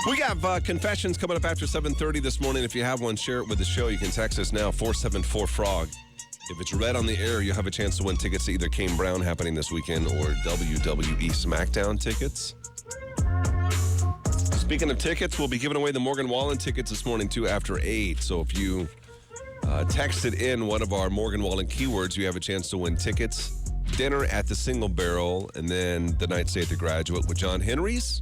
We have confessions coming up after 7:30 this morning. If you have one, share it with the show. You can text us now, 474-FROG. If it's read on the air, you'll have a chance to win tickets to either Kane Brown happening this weekend or WWE SmackDown tickets. Speaking of tickets, we'll be giving away the Morgan Wallen tickets this morning, too, after 8. So if you texted in one of our Morgan Wallen keywords, you have a chance to win tickets, dinner at the Single Barrel, and then the night stay at the Graduate with John Henry's.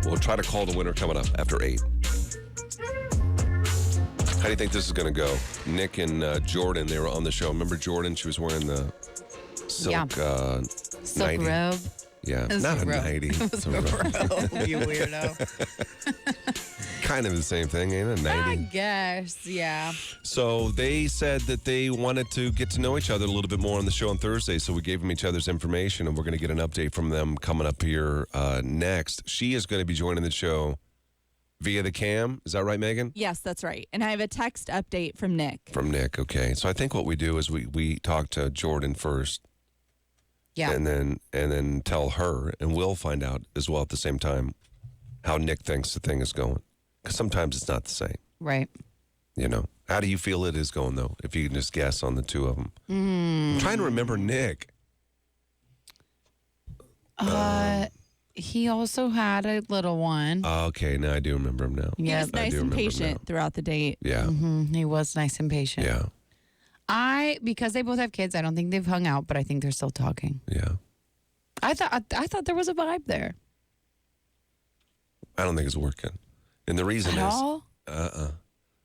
We'll try to call the winner coming up after 8. How do you think this is going to go? Nick and Jordan, they were on the show. Remember Jordan? She was wearing the silk, silk 90. robe. Yeah, not a 90. It was a robe, you weirdo. Kind of the same thing, ain't it? 90. I guess, yeah. So they said that they wanted to get to know each other a little bit more on the show on Thursday, so we gave them each other's information, and we're going to get an update from them coming up here next. She is going to be joining the show via the cam. Is that right, Megan? Yes, that's right. And I have a text update from Nick. From Nick, okay. So I think what we do is we talk to Jordan first. Yeah. And then tell her, and we'll find out as well at the same time how Nick thinks the thing is going. Because sometimes it's not the same. Right. You know. How do you feel it is going, though, if you can just guess on the two of them? I'm trying to remember Nick. He also had a little one. Okay, now I do remember him now. He was nice and patient throughout the date. Yeah. Mm-hmm. He was nice and patient. Yeah. Because they both have kids, I don't think they've hung out, but I think they're still talking. Yeah. I thought there was a vibe there. I don't think it's working. And the reason At is all?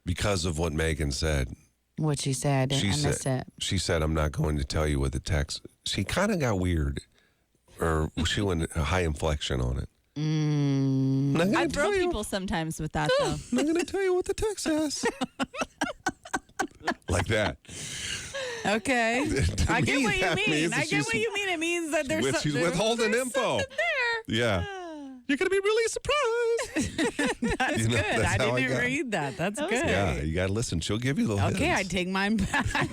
Because of what Megan said. What she said. I missed it. She said, I'm not going to tell you what the text. She kind of got weird. Or she went a high inflection on it. I throw people sometimes with that, though. I'm not going to tell you what the text says. Like that. Okay. I get what you mean. I get what you mean. It means that she's withholding info. There. Yeah. You're going to be really surprised. That's good. I didn't read that. That's good. Yeah, you got to listen. She'll give you the hints. Okay, I take mine back. I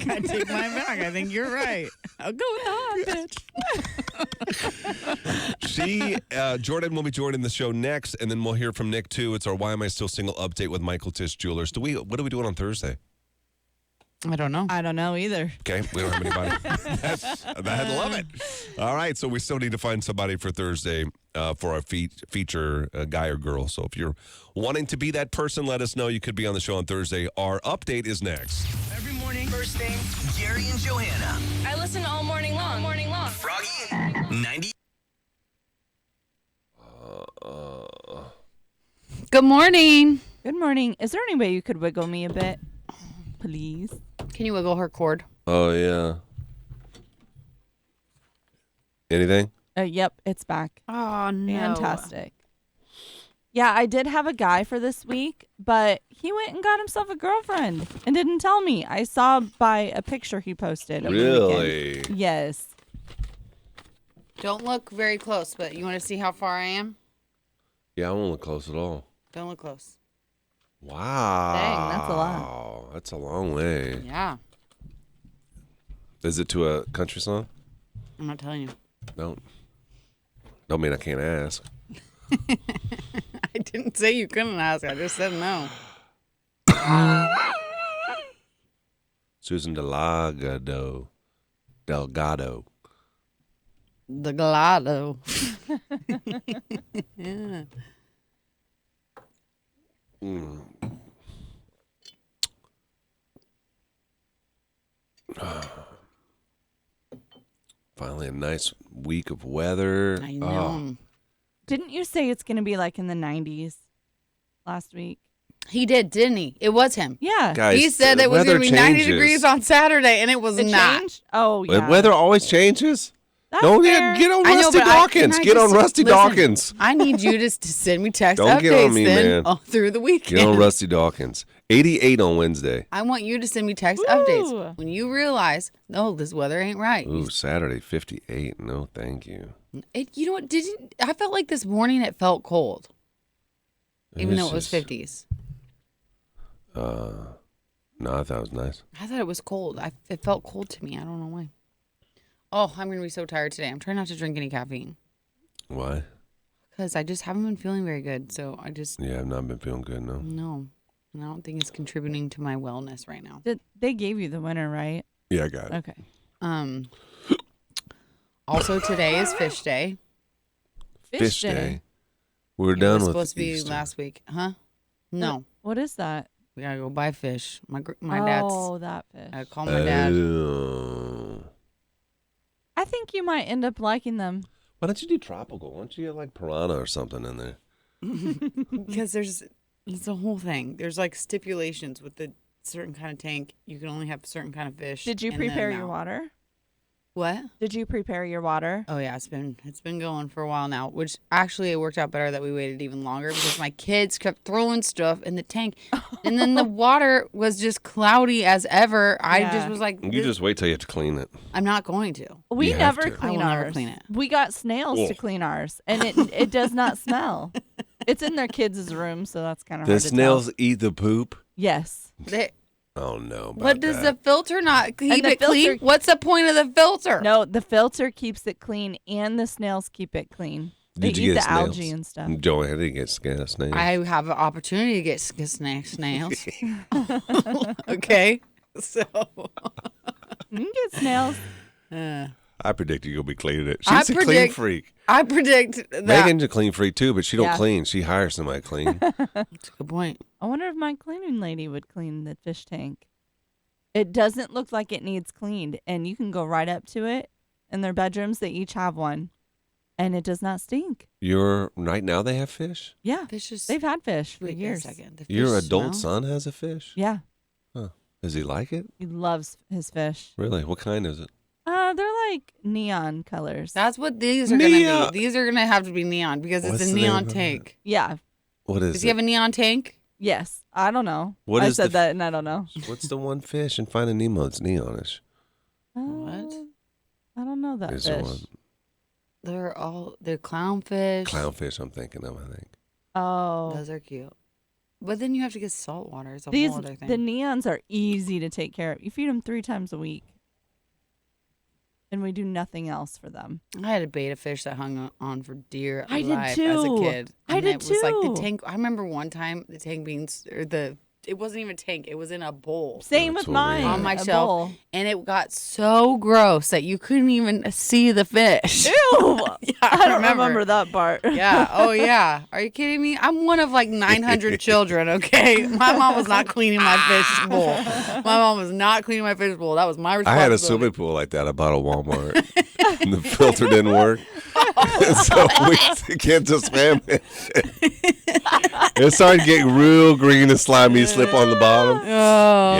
think you're right. I'll go with the hot bitch. Jordan will be joining the show next, and then we'll hear from Nick, too. It's our Why Am I Still Single update with Michael Tisch Jewelers. What are we doing on Thursday? I don't know. I don't know either. Okay, we don't have anybody. I love it. All right, so we still need to find somebody for Thursday for our feature, guy or girl. So if you're wanting to be that person, let us know. You could be on the show on Thursday. Our update is next. Every morning, first thing, Jerry and Johanna. I listen all morning long. Froggy, 90. Good morning. Good morning. Is there any way you could wiggle me a bit? Please. Can you wiggle her cord? Oh, yeah. Anything? Yep, it's back. Oh, no. Fantastic. Yeah, I did have a guy for this week, but he went and got himself a girlfriend and didn't tell me. I saw by a picture he posted. Really? Yes. Don't look very close, but you want to see how far I am? Yeah, I won't look close at all. Don't look close. Wow. Dang, that's a lot. That's a long way. Yeah. Is it to a country song? I'm not telling you. Don't mean I can't ask. I didn't say you couldn't ask. I just said no. Susan Delgado. The Galado. Yeah. Finally, a nice week of weather. I know. Oh. Didn't you say it's going to be like in the 90s last week? He did, didn't he? It was him. Yeah. Guys, He said it was going to be 90 degrees on Saturday, and it was It not. changed? Oh, The yeah. weather always changes. That's Don't fair. get on I know, Rusty but Dawkins. Get on Rusty Dawkins. I need you to send me text Don't updates get on me, then man. all through the weekend. Get on Rusty Dawkins. 88 on Wednesday. I want you to send me text Ooh. updates when you realize, no, this weather ain't right. Ooh, Saturday, 58. No, thank you. You know what? I felt like this morning it felt cold, even though it was just- 50s. No, I thought it was nice. I thought it was cold. It felt cold to me. I don't know why. Oh, I'm going to be so tired today. I'm trying not to drink any caffeine. Why? Because I just haven't been feeling very good. So I just... Yeah, I've not been feeling good, no. No. I don't think it's contributing to my wellness right now. They gave you the winner, right? Yeah, I got it. Okay. Also, today is Fish Day. Fish Day. We're It done was with supposed to be Easter. last week. Huh? No. What is that? We got to go buy fish. My dad's... Oh, that fish. I call my dad. I think you might end up liking them. Why don't you do tropical? Why don't you get like piranha or something in there? Because it's a whole thing. There's like stipulations with the certain kind of tank. You can only have a certain kind of fish. Did you and the prepare your amount. water? What? Did you prepare your water? Oh yeah, it's been going for a while now. Which actually it worked out better that we waited even longer because my kids kept throwing stuff in the tank, and then the water was just cloudy as ever. I Yeah. just was like, You just wait till you have to clean it. I'm not going to. We You have never to. I will clean ours. never clean it. We got snails to clean ours, and it does not smell. It's in their kids' room, so that's kind of The hard to snails tell. eat the poop? Yes. Oh, no. What does the filter not keep the it clean? filter- What's the point of the filter? No, the filter keeps it clean, and the snails keep it clean. They Did you eat get the snails? algae and stuff. Joanne didn't get snails. I have an opportunity to get snails. Okay, so You can get snails. I predict you'll be cleaning it. I She's a clean predict- freak. I predict that. Megan's a clean freak too, but she don't Yeah. clean. She hires somebody to clean. That's a good point. I wonder if my cleaning lady would clean the fish tank. It doesn't look like it needs cleaned, and you can go right up to it. In their bedrooms, they each have one, and it does not stink. Right now they have fish? Yeah, Fish is. they've had fish for Wait a years. second. The Your fish adult smell? son has a fish? Yeah, Huh. Does he like it? he loves his fish. Really? What kind is it? They're like neon colors. That's what these are gonna Neon. be. These are gonna have to be neon because What's it's a the name neon of it? tank. Yeah. What is Does it? he have a neon tank? Yes. I don't know. What I is said the that, and I don't know. What's the one fish in Finding Nemo that's neonish? What? I don't know that Is fish. there one? They're clownfish. Clownfish I'm thinking of, I think. Oh. Those are cute. But then you have to get salt water. It's a These whole other thing. the neons are easy to take care of. You feed them 3 times a week, and we do nothing else for them. I had a beta fish that hung on for dear I did life as a too. kid. I And did it was like the too. tank. I remember one time the tank being it wasn't even a tank. It was in a bowl. Same That's with what we mine. had. On my a shelf. bowl. And it got so gross that you couldn't even see the fish. Ew. Yeah, I don't remember that part. Yeah. Oh, yeah. Are you kidding me? I'm one of like 900 children, okay? My mom was not cleaning my fish bowl. My mom was not cleaning my fish bowl. That was my I responsibility. had a swimming pool like that I bought at Walmart. And the filter didn't work. So the kids just swam in. It started getting real green and slimy. You slip on the bottom. Oh.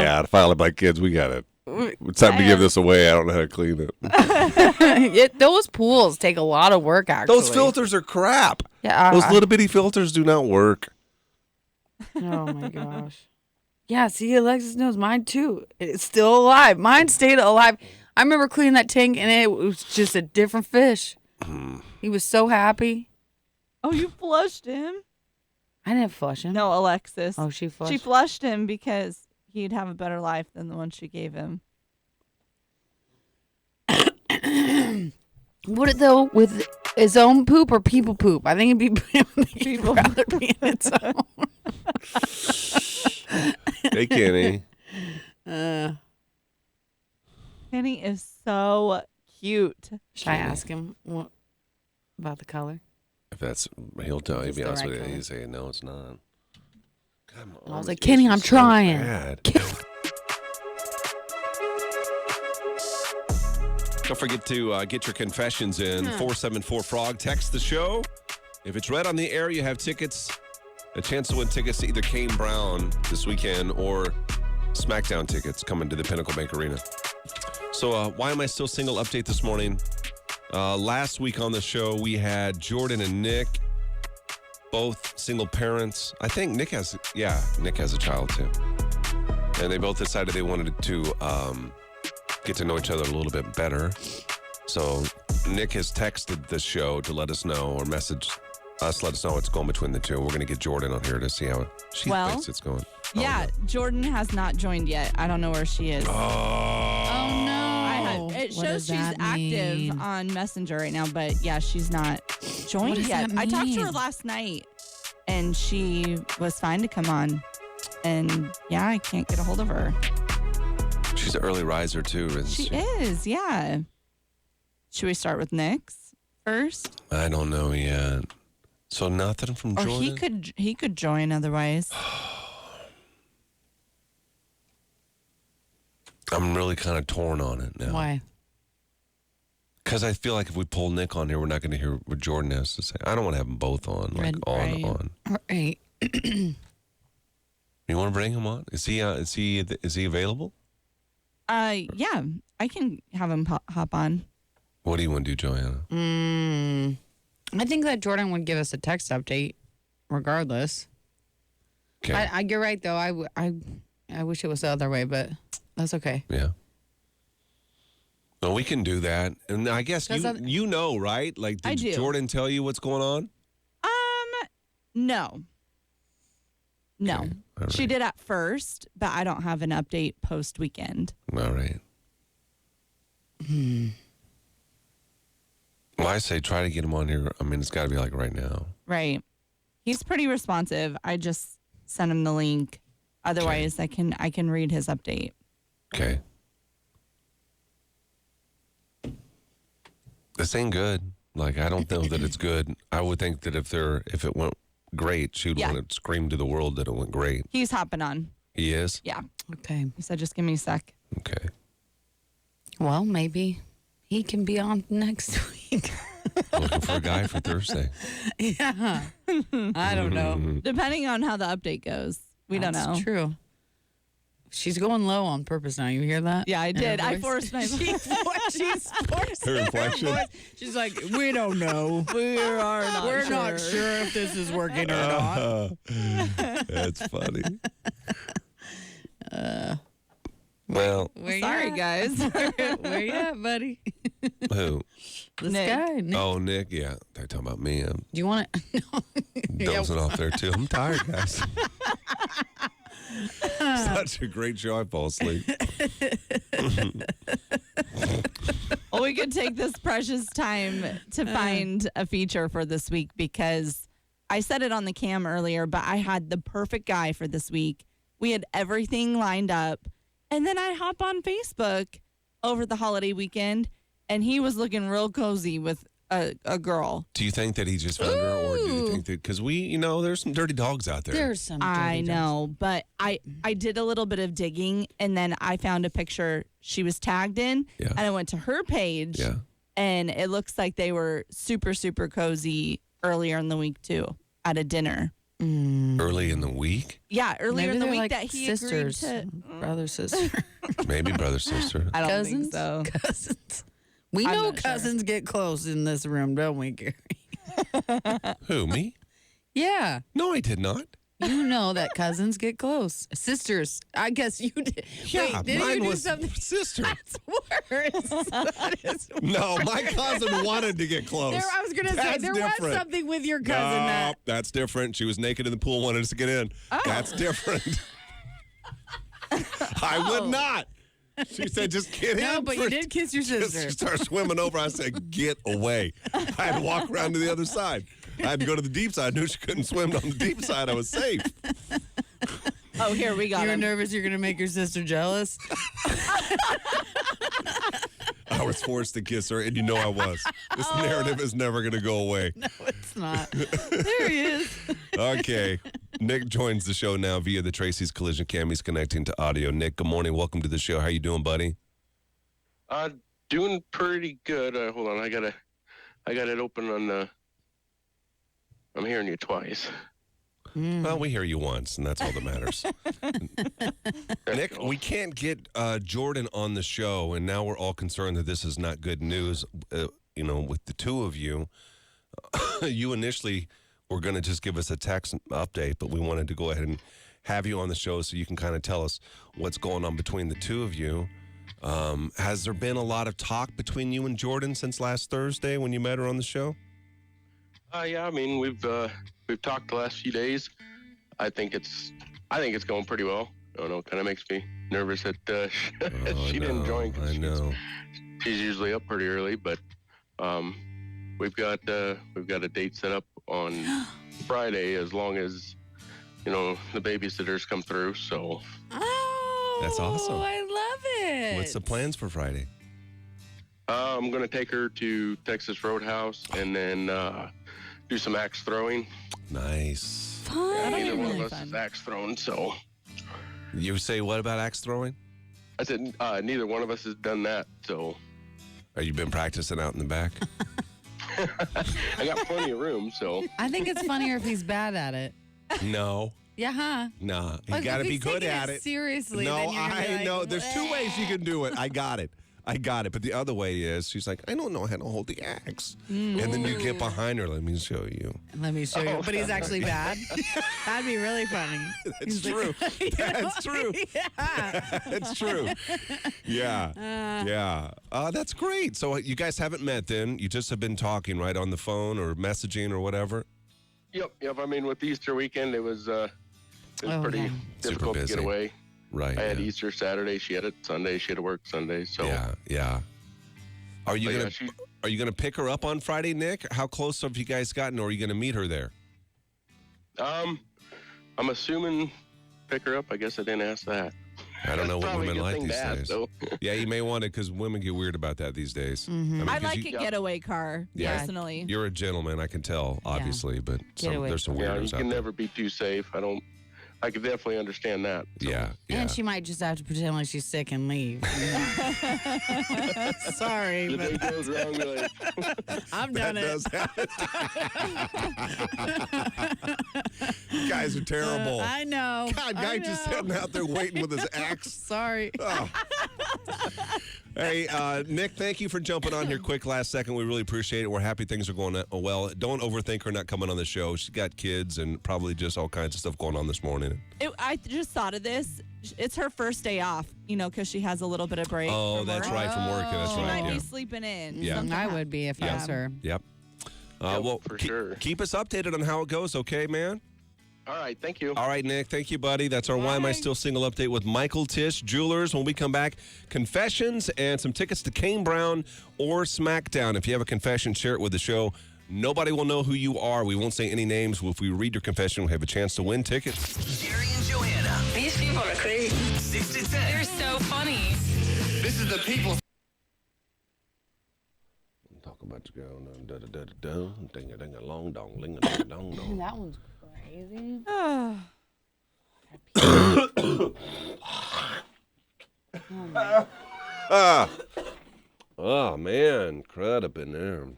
Yeah, I finally my kids, we got it. It's time to give this away. I don't know how to clean it. Those pools take a lot of work, actually. Those filters are crap. Yeah. Those little bitty filters do not work. Oh, my gosh. Yeah, see, Alexis knows mine, too. It's still alive. Mine stayed alive. I remember cleaning that tank, and it was just a different fish. He was so happy. Oh, you flushed him? I didn't flush him. No, Alexis. Oh, she flushed. She flushed him because he'd have a better life than the one she gave him. Would it, though, with his own poop or people poop? I think it'd be People. rather be in its own. Hey, Kenny. Kenny is so cute. Should I ask him what about the color? If that's, he'll tell you. It's Be the honest right with you. color. He's saying, no, it's not. God, my I was arm like, is Kenny, itching I'm so trying. bad. Don't forget to get your confessions in. 474-FROG. Text the show. If it's read on the air, you have tickets. A chance to win tickets to either Kane Brown this weekend or SmackDown tickets coming to the Pinnacle Bank Arena. So why am I still single? Update this morning. Last week on the show, we had Jordan and Nick, both single parents. I think Nick has a child too. And they both decided they wanted to get to know each other a little bit better. So Nick has texted the show to let us know, or message us, let us know what's going between the two. We're going to get Jordan on here to see how she thinks it's going. Yeah, Jordan has not joined yet. I don't know where she is. Oh, no. It What shows does she's that active mean? on Messenger right now, but yeah, she's not joined does yet. that I talked to her mean? last night, and she was fine to come on. And yeah, I can't get a hold of her. She's an early riser too, isn't She she? is, yeah. Should we start with Nick's first? I don't know yet. So nothing from Or Jordan? he could join otherwise. I'm really kind of torn on it now. Why? Because I feel like if we pull Nick on here, we're not going to hear what Jordan has to say. I don't want to have them both on, like Right. on. All right. You want to bring him on? Is he available? Yeah, I can have him hop on. What do you want to do, Joanna? I think that Jordan would give us a text update, regardless. Okay. You're right, though. I wish it was the other way, but that's okay. Yeah. Well, we can do that. And I guess Does you know, right? Like, I did do. Jordan tell you what's going on? No. No. Okay, all She right. did at first, but I don't have an update post weekend. All right. Well, I say try to get him on here. I mean, it's got to be like right now. Right. He's pretty responsive. I just sent him the link. Otherwise, I can read his update. Okay. This ain't good. Like, I don't know that it's good. I would think that if it went great, she would Yeah. want to scream to the world that it went great. He's hopping on. He is? Yeah. Okay. He said, just give me a sec. Okay. Well, maybe he can be on next week. Looking for a guy for Thursday. Yeah. I don't know. Depending on how the update goes. We don't know. That's true. She's going low on purpose now. You hear that? Yeah, I In her did. I voice? forced my She's forced Her inflection. voice. She's like, we don't know. We're Not sure if this is working or not. That's funny. Well, Where you Sorry, at? guys. Where you at, buddy? who? This Nick. guy. Nick. Oh, Nick. Yeah, they're talking about me. I'm Do you want to? dozing off there too. I'm tired, guys. Such a great show. I fall asleep. Well, we could take this precious time to find a feature for this week because I said it on the cam earlier, but I had the perfect guy for this week. We had everything lined up. And then I hop on Facebook over the holiday weekend, and he was looking real cozy with a girl. Do you think that he just found her, or do you think that because there's some dirty dogs out there? There's some. I dirty know, but I did a little bit of digging, and then I found a picture she was tagged in, Yeah. and I went to her page, Yeah. and it looks like they were super, super cozy earlier in the week, too, at a dinner. Early in the week, Yeah, earlier Maybe in the they're week like that he sisters, agreed to. brother, sister, maybe brother, sister. I don't cousins, think so. cousins. We I'm know not sure. cousins get close in this room, don't we, Gary? Who, me? Yeah, No, I did not. you know that cousins get close. Sisters, I guess you did. Yeah, Wait, did mine you do was something? sister. That's worse. That is No, my cousin wanted to get close. I was gonna say That's there different. was something with your cousin No, that. that's different. She was naked in the pool, wanted us to get in. That's different. I would not. She said, just get No, in. but you did kiss your sister. She started swimming over. I said, get away. I had to walk around to the other side. I had to go to the deep side. I knew she couldn't swim on the deep side. I was safe. Oh, here we got You were him. nervous you're gonna make your sister jealous. I was forced to kiss her, and you know I was. This narrative is never going to go away. No, it's not. There he is. Okay. Nick joins the show now via the Tracy's Collision Cam. He's connecting to audio. Nick, good morning. Welcome to the show. How you doing, buddy? Doing pretty good. Hold on, I got it open on the. I'm hearing you twice. Well, we hear you once, and that's all that matters. Nick, we can't get Jordan on the show, and now we're all concerned that this is not good news. With the two of you, you initially were going to just give us a text update, but we wanted to go ahead and have you on the show so you can kind of tell us what's going on between the two of you. Has there been a lot of talk between you and Jordan since last Thursday when you met her on the show? Yeah, I mean we've talked the last few days. I think it's going pretty well. I don't know, kind of makes me nervous that she didn't join. 'Cause I know. she's usually up pretty early, but we've got a date set up on Friday as long as the babysitters come through. So Oh, That's awesome. I love it. What's the plans for Friday? I'm gonna take her to Texas Roadhouse and then do some axe throwing. Nice. Fun. Neither one really of us fun. is axe thrown, so You say what about axe throwing? I said neither one of us has done that. So Have you been practicing out in the back? I got plenty of room. So I think it's funnier if he's bad at it. No. Yeah, huh? Nah. You Like, got to if be he's good taking at it. Seriously, No, then you're gonna be I like, know. There's two ways you can do it. I got it. But the other way is she's like, I don't know how to hold the axe. And then you get behind her. Let me show you. Let me show you. But he's actually bad. That'd be really funny. That's He's true. like, you That's true. Yeah. That's true. Yeah. Yeah. That's great. So you guys haven't met then. You just have been talking, right, on the phone or messaging or whatever? Yep. I mean, with Easter weekend, it was pretty yeah. difficult to busy. get away. Right. I had yeah. Easter Saturday. She had it Sunday. She had to work Sunday. So Yeah. Are you but gonna yeah, Are you gonna pick her up on Friday, Nick? How close have you guys gotten, or are you gonna meet her there? I'm assuming pick her up. I guess I didn't ask that. I don't know what Probably a women good like thing these to ask, days. though. Yeah, you may want it because women get weird about that these days. Mhm. I 'cause like you, a getaway car, Yeah. personally. You're a gentleman, I can tell, obviously, but there's some Yeah, weirdos you out can there. never be too safe. I could definitely understand that. So. Yeah. And she might just have to pretend like she's sick and leave. Sorry, The day but goes wrong, be like, I've That done it. does happen. You guys are terrible. I know. God, I guy just know. sitting out there waiting with his axe. Sorry. Oh. Hey, Nick, thank you for jumping on here quick last second. We really appreciate it. We're happy things are going well. Don't overthink her not coming on the show. She's got kids and probably just all kinds of stuff going on this morning. I just thought of this. It's her first day off, because she has a little bit of break. Oh, from that's work. right, from work. That's She right. might Yeah. be sleeping in. Yeah. Something I would be if I was her. Yep. Yep, Well, for sure. keep us updated on how it goes, okay, man? All right, thank you. All right, Nick. Thank you, buddy. That's our Why Am I Still Single update with Michael Tish Jewelers. When we come back, confessions and some tickets to Kane Brown or SmackDown. If you have a confession, share it with the show. Nobody will know who you are. We won't say any names. If we read your confession, we'll have a chance to win tickets. Jerry and Johanna. These people are crazy. 6 to 10. They're so funny. This is the people. Talk about you go ding a ding a long dong ling a ding dong dong. That one's crazy. Oh man, crud up in there. Are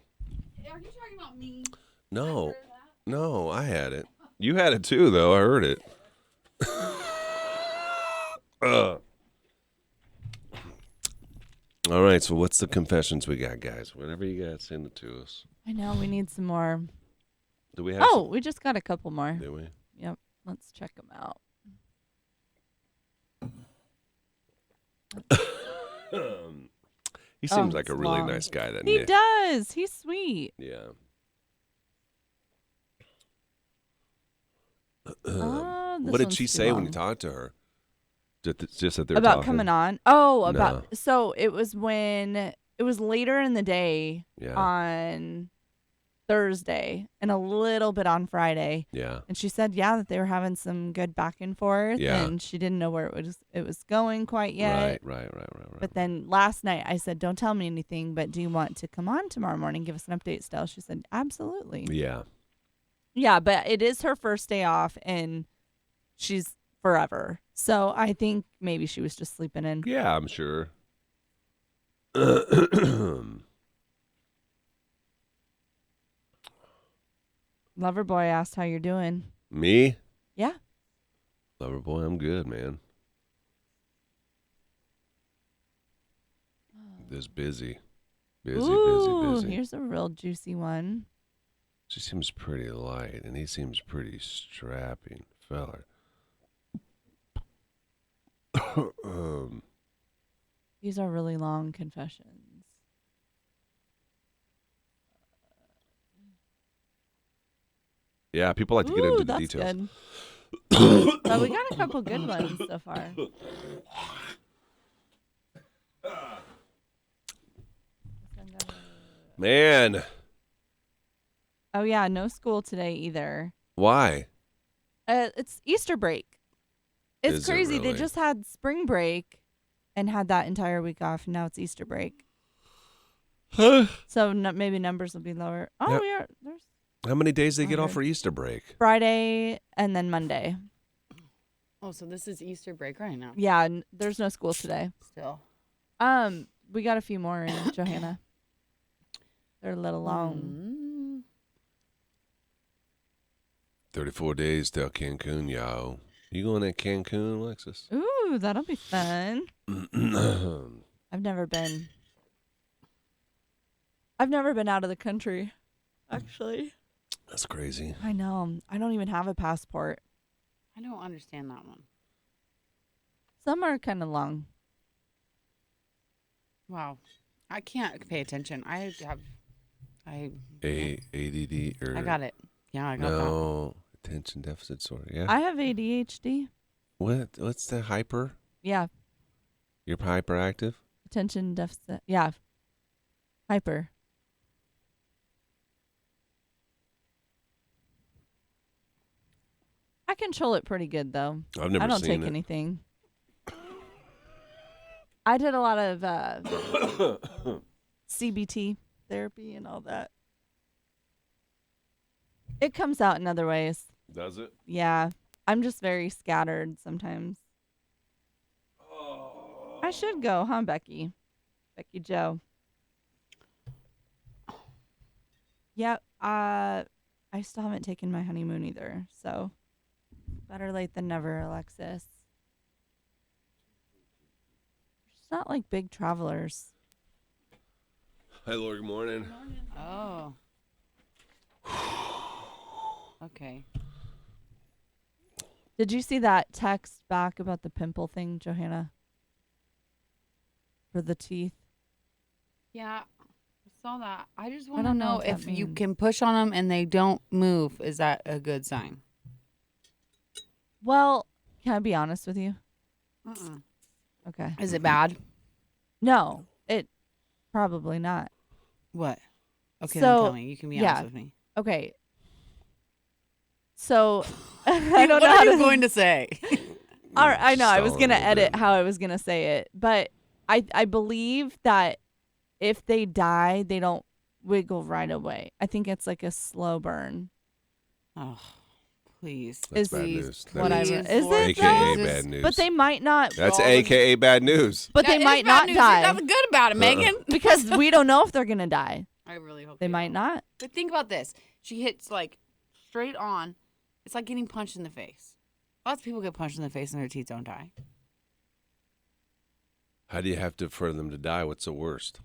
you talking about me? No, I had it. You had it too, though. I heard it. All right, so what's the confessions we got, guys? Whatever you got, send it to us. I know we need some more. Do we have? Oh, we just got a couple more. Do we? Yep. Let's check them out. He seems like it's a really long. nice guy. That He Nick. does. He's sweet. Yeah. This What did one's she too say when you long. talked to her? Just that they're About talking? coming on? Oh, No. about so it was later in the day Yeah. on Thursday and a little bit on Friday. Yeah. And she said, that they were having some good back and forth, Yeah. and she didn't know where it was going quite yet. Right. But then last night I said, "Don't tell me anything, but do you want to come on tomorrow morning, give us an update?" Still, she said, "Absolutely." Yeah. Yeah, but it is her first day off, and she's forever. So I think maybe she was just sleeping in. Yeah, I'm sure. Loverboy asked how you're doing. Me? Yeah. Lover boy, I'm good, man. Just busy. Ooh, Busy. here's a real juicy one. She seems pretty light, and he seems pretty strapping feller. These are really long confessions. Yeah, people like to get Ooh, into the that's details. good. But we got a couple good ones so far. Man, Oh yeah, no school today either. why? It's Easter break. It's Is it crazy. They really? just had spring break and had that entire week off. And now it's Easter break. So maybe numbers will be lower. Oh, Yeah. we are. There's How many days they get off 100. for Easter break? Friday and then Monday. Oh, so this is Easter break right now. Yeah, there's no school today. Still. We got a few more in Johanna. They're a little long. Mm. 34 days till Cancun, y'all. You going to Cancun, Alexis? Ooh, that'll be fun. I've never been. I've never been out of the country, actually. That's crazy. I know. I don't even have a passport. I don't understand that one. Some are kind of long. Wow. I can't pay attention. I ADD or I got it. Yeah, I got that. no attention deficit disorder. Yeah. I have ADHD. What's the hyper? Yeah, You're hyperactive? attention deficit. Yeah, hyper. I control it pretty good though. I've never I don't seen take it. anything. I did a lot of CBT therapy and all that. It comes out in other ways. Does it? Yeah. I'm just very scattered sometimes. I should go, huh, Becky? Becky Joe. Yep. I still haven't taken my honeymoon either, so better late than never, Alexis. It's not like big travelers. Hi, Lord. Good morning. Oh. Okay. Did you see that text back about the pimple thing, Johanna? For the teeth? Yeah. I saw that. I just want to don't know know what that if you means. can push on them and they don't move. Is that a good sign? Well, can I be honest with you? Okay. Is it bad? No, it probably not. What? Okay, So, then tell me. You can be yeah. honest with me. Okay. So I don't what know how are you to going to say? All right, I know. I was Stalling gonna a little edit bit. how I was gonna say it, but I believe that if they die, they don't wiggle right away. I think it's like a slow burn. Oh, please. That's Is bad these news. what I Please, re- is Lord it AKA though? bad news. But they might not. That's Well, AKA bad news. But they might not die There's nothing good about it, Megan. because we don't know if they're gonna die. I really hope They might don't. not. But think about this. She hits like straight on. It's like getting punched in the face. Lots of people get punched in the face and their teeth don't die. How do you have to for them to die? What's the worst?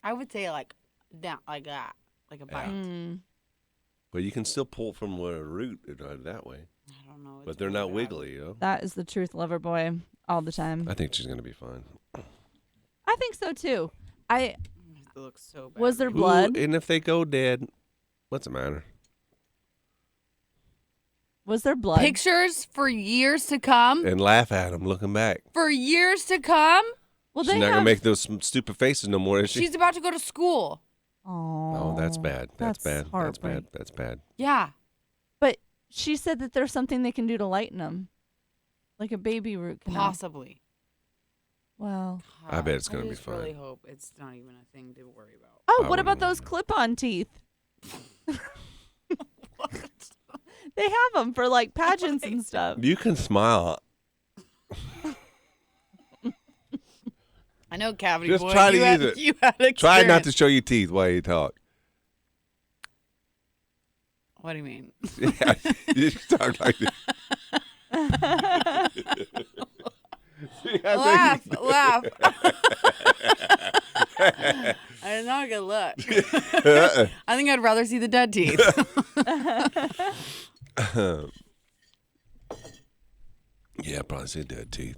I would say like down, like that, like a bite. Mm. Well, you can still pull from a root that way, I don't know. but It's they're really not bad. wiggly, you know? That is the truth, lover boy, all the time. I think she's going to be fine. I think so too. It It looks so bad. Was there Megan. blood? Ooh, and if they go dead, what's the matter? was there blood? Pictures for years to come? And laugh at them looking back. For years to come? Well, She's they not going have. to make those stupid faces no more, is she? She's about to go to school. Oh, that's bad. That's bad. That's heartbreak. bad. That's bad. Yeah. But she said that there's something they can do to lighten them, like a baby root canal. Possibly. Well. I bet it's gonna I be just really fine. hope it's not even a thing to worry about. Oh, I what about wouldn't. those clip-on teeth? They have them for like pageants and stuff. You can smile. I know, Cavity Just Boy. try to you had, use it. You had Try not to experience. show your teeth while you talk. What do you mean? Yeah, you just talk like this. See, I Laugh, think- laugh. It's not a good look. I think I'd rather see the dead teeth. Yeah, probably say dead teeth.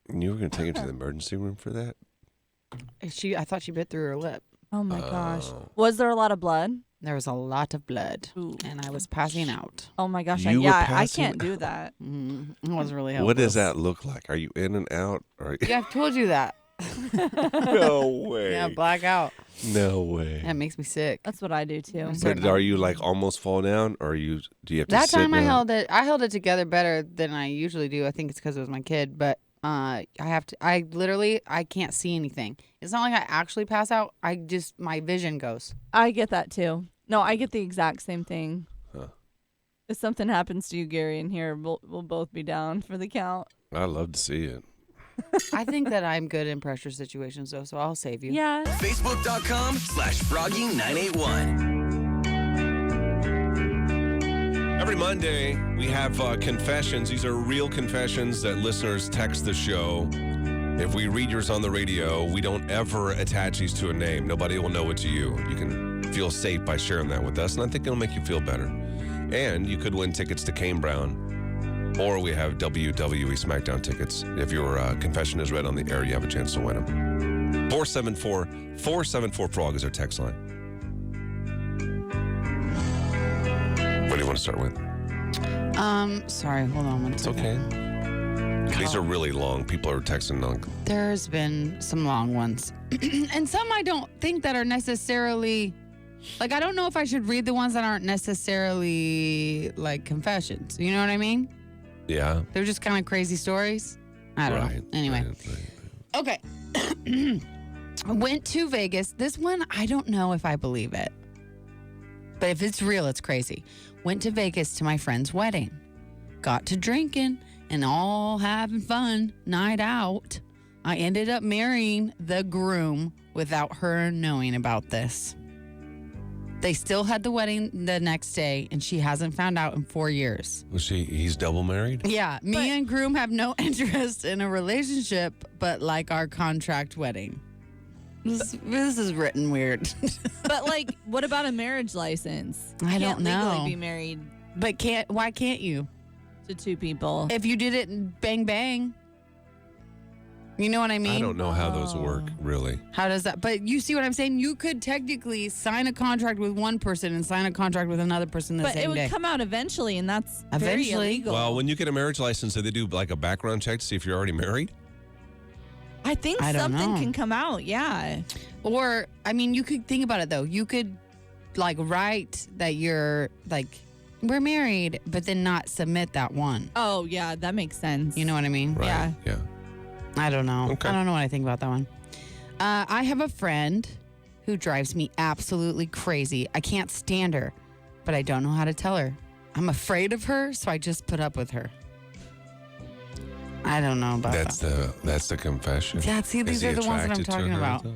And you were going to take her to the emergency room for that? I thought she bit through her lip. Oh my gosh. Was there a lot of blood? There was a lot of blood, Ooh. and I was passing out. Oh my gosh. You were I passing can't do that. It was really helpful. What does that look like? Are you in and out? Yeah, I've told you that. No way. Yeah, black out. No way. That makes me sick. That's what I do too. But are you like almost fall down, or do you have to That sit time I down? held it together better than I usually do. I think it's because it was my kid, but I can't see anything. It's not like I actually pass out. My vision goes. I get that too. No, I get the exact same thing. Huh. If something happens to you, Gary, in here, we'll both be down for the count. I'd love to see it. I think that I'm good in pressure situations though, so I'll save you. Yeah. Facebook.com/Froggy981. Every Monday, we have confessions. These are real confessions that listeners text the show. If we read yours on the radio, we don't ever attach these to a name. Nobody will know it's you. You can feel safe by sharing that with us, and I think it'll make you feel better. And you could win tickets to Kane Brown, or we have WWE SmackDown tickets. If your confession is read on the air, you have a chance to win them. 474-FROG is our text line. What do you want to start with? Sorry, hold on one It's second. okay. These are really long. People are texting long. There's been some long ones. And some I don't think that are necessarily, like, I don't know if I should read the ones that aren't necessarily, like, confessions. You know what I mean? Yeah. They're just kind of crazy stories. I don't know. Anyway. Right. Okay. Went to Vegas. This one, I don't know if I believe it. But if it's real, it's crazy. Went to Vegas to my friend's wedding. Got to drinking and all having fun. Night out. I ended up marrying the groom without her knowing about this. They still had the wedding the next day, and she hasn't found out in 4 years. He's double married? Yeah, me and groom have no interest in a relationship, but like our contract wedding. This is written weird. But like, what about a marriage license? You I don't can't legally know. be married But why can't you? to two people. If you did it and bang bang. You know what I mean? I don't know how those work, really. How does that? But you see what I'm saying? You could technically sign a contract with one person and sign a contract with another person the But same it would day. come out eventually, and that's very Eventually. illegal. Well, when you get a marriage license, do they do like a background check to see if you're already married? I think I don't something know. can come out. Yeah. Or, I mean, you could think about it though. You could like write that you're like, we're married, but then not submit that one. Oh, yeah, that makes sense. You know what I mean? Right. Yeah. Yeah. I don't know. Okay. I don't know what I think about that one. I have a friend who drives me absolutely crazy. I can't stand her, but I don't know how to tell her. I'm afraid of her, so I just put up with her. I don't know about that. That's the confession. Yeah, see, these Is he are the ones that I'm attracted to talking her, about. though?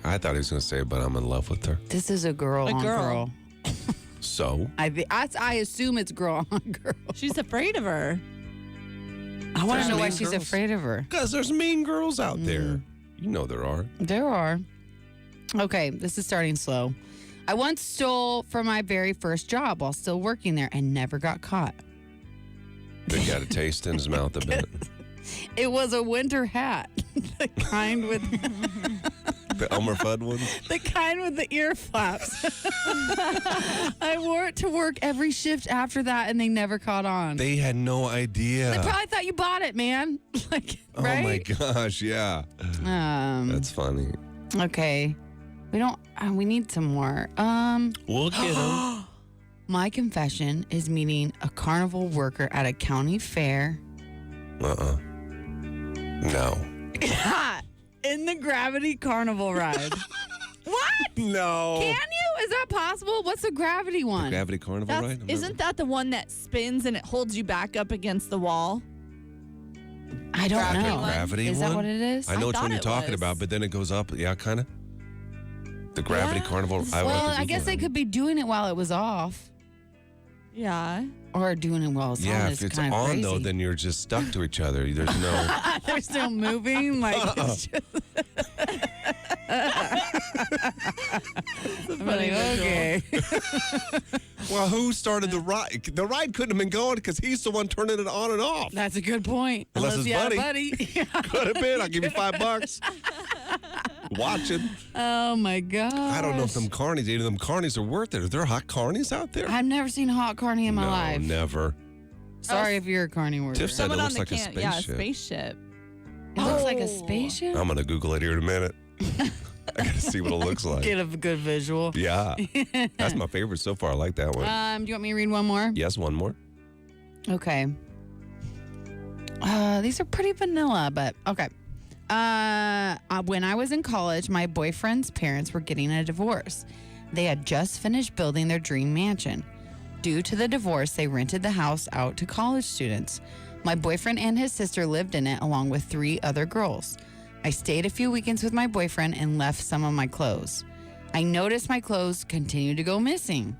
I thought he was going to say, but I'm in love with her. This is a girl A on girl. girl. So? I assume it's girl on girl. She's afraid of her. I want There's to know why mean she's girls. afraid of her. Because there's mean girls out Mm. there. You know there are. There are. Okay, this is starting slow. I once stole from my very first job while still working there and never got caught. They got a taste in his mouth a bit. It was a winter hat, the kind with The Elmer Fudd ones. the ear flaps. I wore it to work every shift after that, and they never caught on. They had no idea. They probably thought you bought it, man. Like, Oh right? my gosh, yeah. That's funny. Okay. We need some more. We'll get them. My confession is meeting a carnival worker at a county fair. No. In the gravity carnival ride. What? No. Can you? Is that possible? What's the gravity one? Gravity Carnival, That's, right? isn't that the one that spins and it holds you back up against the wall? I don't Gravity know. one? Gravity Is one? that what it is? I know which thought one you're it talking was. about, but then it goes up. Yeah, kind of. The Gravity Yeah. Carnival. I would have Well, to I guess Google they that. could be doing it while it was off. Yeah. Or doing it while it's on. Yeah, if it's kind of on, crazy. though, then you're just stuck to each other. There's no. They're still moving. Like, it's just... I'm like, okay. Well, who started the ride? The ride couldn't have been going because he's the one turning it on and off. That's a good point. Unless Unless it's you had a buddy. buddy. Could have been. I'll give you $5. watching. Oh my god. I don't know if them carnies, either of them carnies are worth it. Are there hot carnies out there? I've never seen a hot carny in my no, life. never. Sorry if you're a carny worker. Tiff said Someone it on looks the like a camp. spaceship. Yeah, spaceship. It looks like a Oh. spaceship. I'm gonna Google it here in a minute. I gotta see what it looks like. Get a good visual. Yeah, that's my favorite so far. I like that one. Do you want me to read one more? Yes, one more. Okay. These are pretty vanilla, but okay. When I was in college, my boyfriend's parents were getting a divorce. They had just finished building their dream mansion. Due to the divorce, they rented the house out to college students. My boyfriend and his sister lived in it along with 3 other girls. I stayed a few weekends with my boyfriend and left some of my clothes. I noticed my clothes continued to go missing.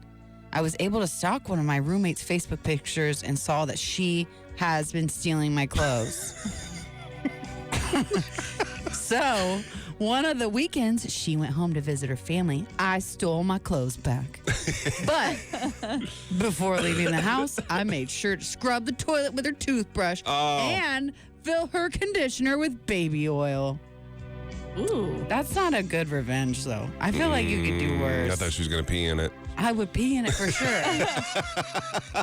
I was able to stalk one of my roommate's Facebook pictures and saw that she has been stealing my clothes. So, one of the weekends, she went home to visit her family. I stole my clothes back. But before leaving the house, I made sure to scrub the toilet with her toothbrush and fill her conditioner with baby oil. Ooh. That's not a good revenge, though. I feel like you could do worse. I thought she was gonna pee in it. I would pee in it for sure.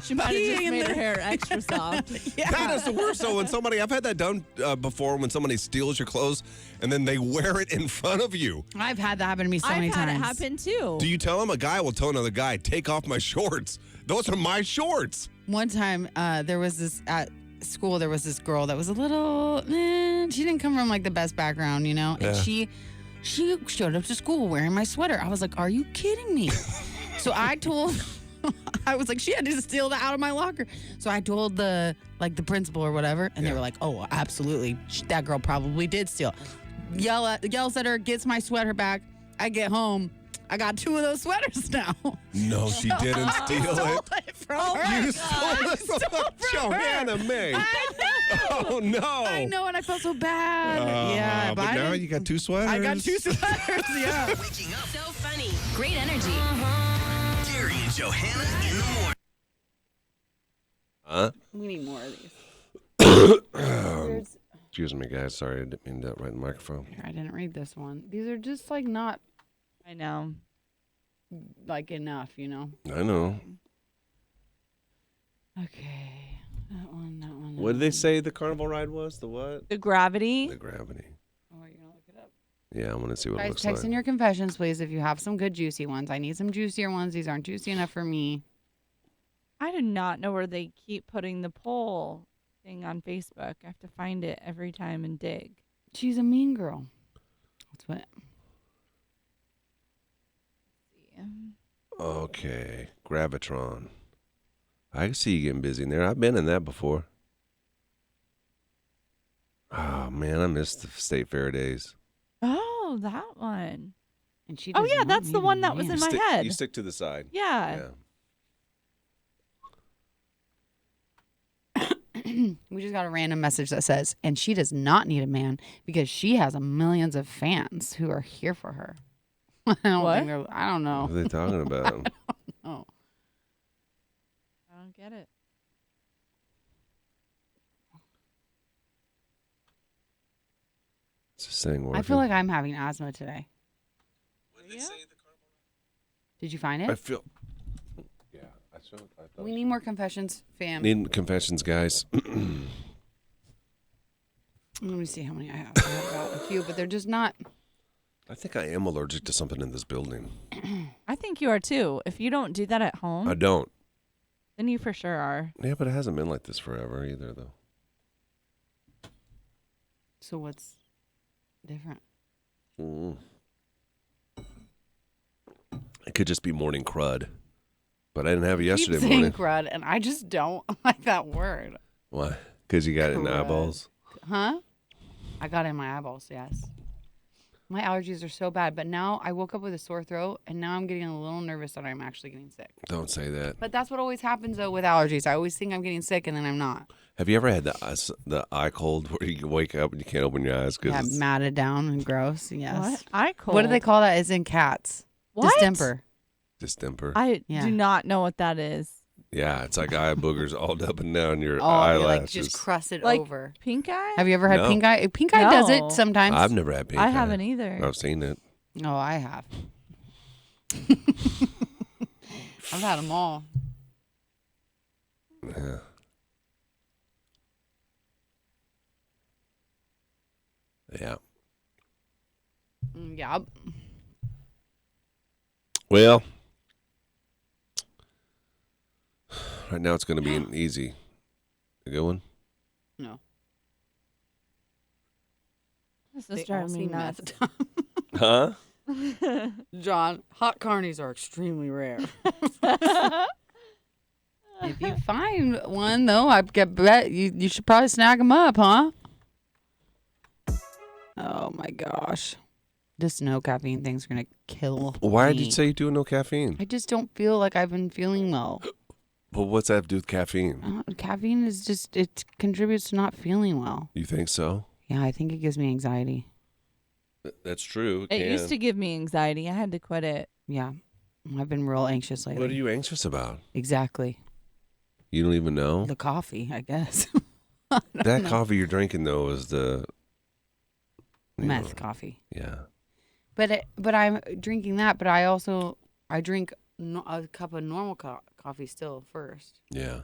She might have Pee just in made the- her hair extra soft. That is the worst. So when somebody, I've had that done before, when somebody steals your clothes and then they wear it in front of you. I've had that happen to me so many I've had times. it happen too. Do you tell them? A guy will tell another guy, take off my shorts. Those are my shorts. One time, there was this at school. There was this girl that was a little. She didn't come from like the best background, you know. Yeah. And she showed up to school wearing my sweater. I was like, "Are you kidding me?" So I told. I was like, she had to steal that out of my locker. So I told the principal or whatever, and they were like, "Oh, absolutely, that girl probably did steal." Yells at her, gets my sweater back. I get home. I got 2 of those sweaters now. No, she didn't steal Stole it. it from her. You stole it from Johanna May. Oh no! I know, and I felt so bad. Yeah, but I now didn't- you got 2 sweaters. I got 2 sweaters. Yeah. Waking up. So funny. Great energy. Gary and Johanna in the morning. Huh? We need more of these. Excuse me, guys. Sorry, I didn't mean that right in the microphone. I didn't read this one. These are just like not I know. like enough, you know. I know. Okay, that one. What did they say the carnival ride was? The what? The gravity. The gravity. Oh, you're gonna look it up. Yeah, I'm gonna see what it Guys, looks text in like. your confessions, please, if you have some good juicy ones. I need some juicier ones. These aren't juicy enough for me. I do not know where they keep putting the poll thing on Facebook. I have to find it every time and dig. She's a mean girl. That's what. Okay, Gravitron. I can see you getting busy in there. I've been in that before. Oh man, I missed the state fair days. Oh, that one. And she. Oh does yeah, not that's the need a one that was man. in my stick, head. You stick to the side. Yeah. We just got a random message that says, and she does not need a man because she has millions of fans who are here for her. I don't What? think they're. I don't know. What are they talking about? Oh, I don't get it. It's this thing working? I feel like I'm having asthma today. Did you find I it? feel. Yeah, I thought. We need more confessions, fam. Need confessions, guys. Let me see how many I have. I have got a few, but they're just not. I think I am allergic to something in this building. I think you are too. If you don't do that at home, I don't. then you for sure are. Yeah, but it hasn't been like this forever either, though. So what's different? Mm. It could just be morning crud, but I didn't have it yesterday Keep saying morning. crud, and I just don't like that word. Why? Because you got it in the Crud. eyeballs. Huh? I got it in my eyeballs, yes. My allergies are so bad, but now I woke up with a sore throat, and now I'm getting a little nervous that I'm actually getting sick. Don't say that. But that's what always happens, though, with allergies. I always think I'm getting sick, and then I'm not. Have you ever had the eye cold where you wake up and you can't open your eyes Yeah, because matted down and gross, yes. What? Eye cold. What do they call that? It's in cats. What? Distemper. distemper? I Yeah. do not know what that is. Yeah, it's like eye boogers all up and down your Oh, you eyelashes. like just crust it Like over. pink eye? Have you ever had No. pink eye? Pink eye does it No. sometimes. I've never had pink I eye. haven't either. I've seen it. Oh, I have. I've had them all. Yeah. Yeah. Yeah. Well, right now it's going to be an easy. A good one? No. This They is driving all me seem nuts. meth. Huh? John, hot carnies are extremely rare. If you find one, though, I bet you should probably snag them up, huh? Oh, my gosh. This no caffeine thing's going to kill Why me. did you say you do no caffeine? I just don't feel like I've been feeling well. Well, what's that have to do with caffeine? Caffeine is just, it contributes to not feeling well. You think so? Yeah, I think it gives me anxiety. That's true. It used to give me anxiety. I had to quit it. Yeah. I've been real anxious lately. What are you anxious about? Exactly. You don't even know? The coffee, I guess. That coffee you're drinking, though, is the... you Meth know, coffee. Yeah. But I'm drinking that, but I drink a cup of normal coffee still first. Yeah.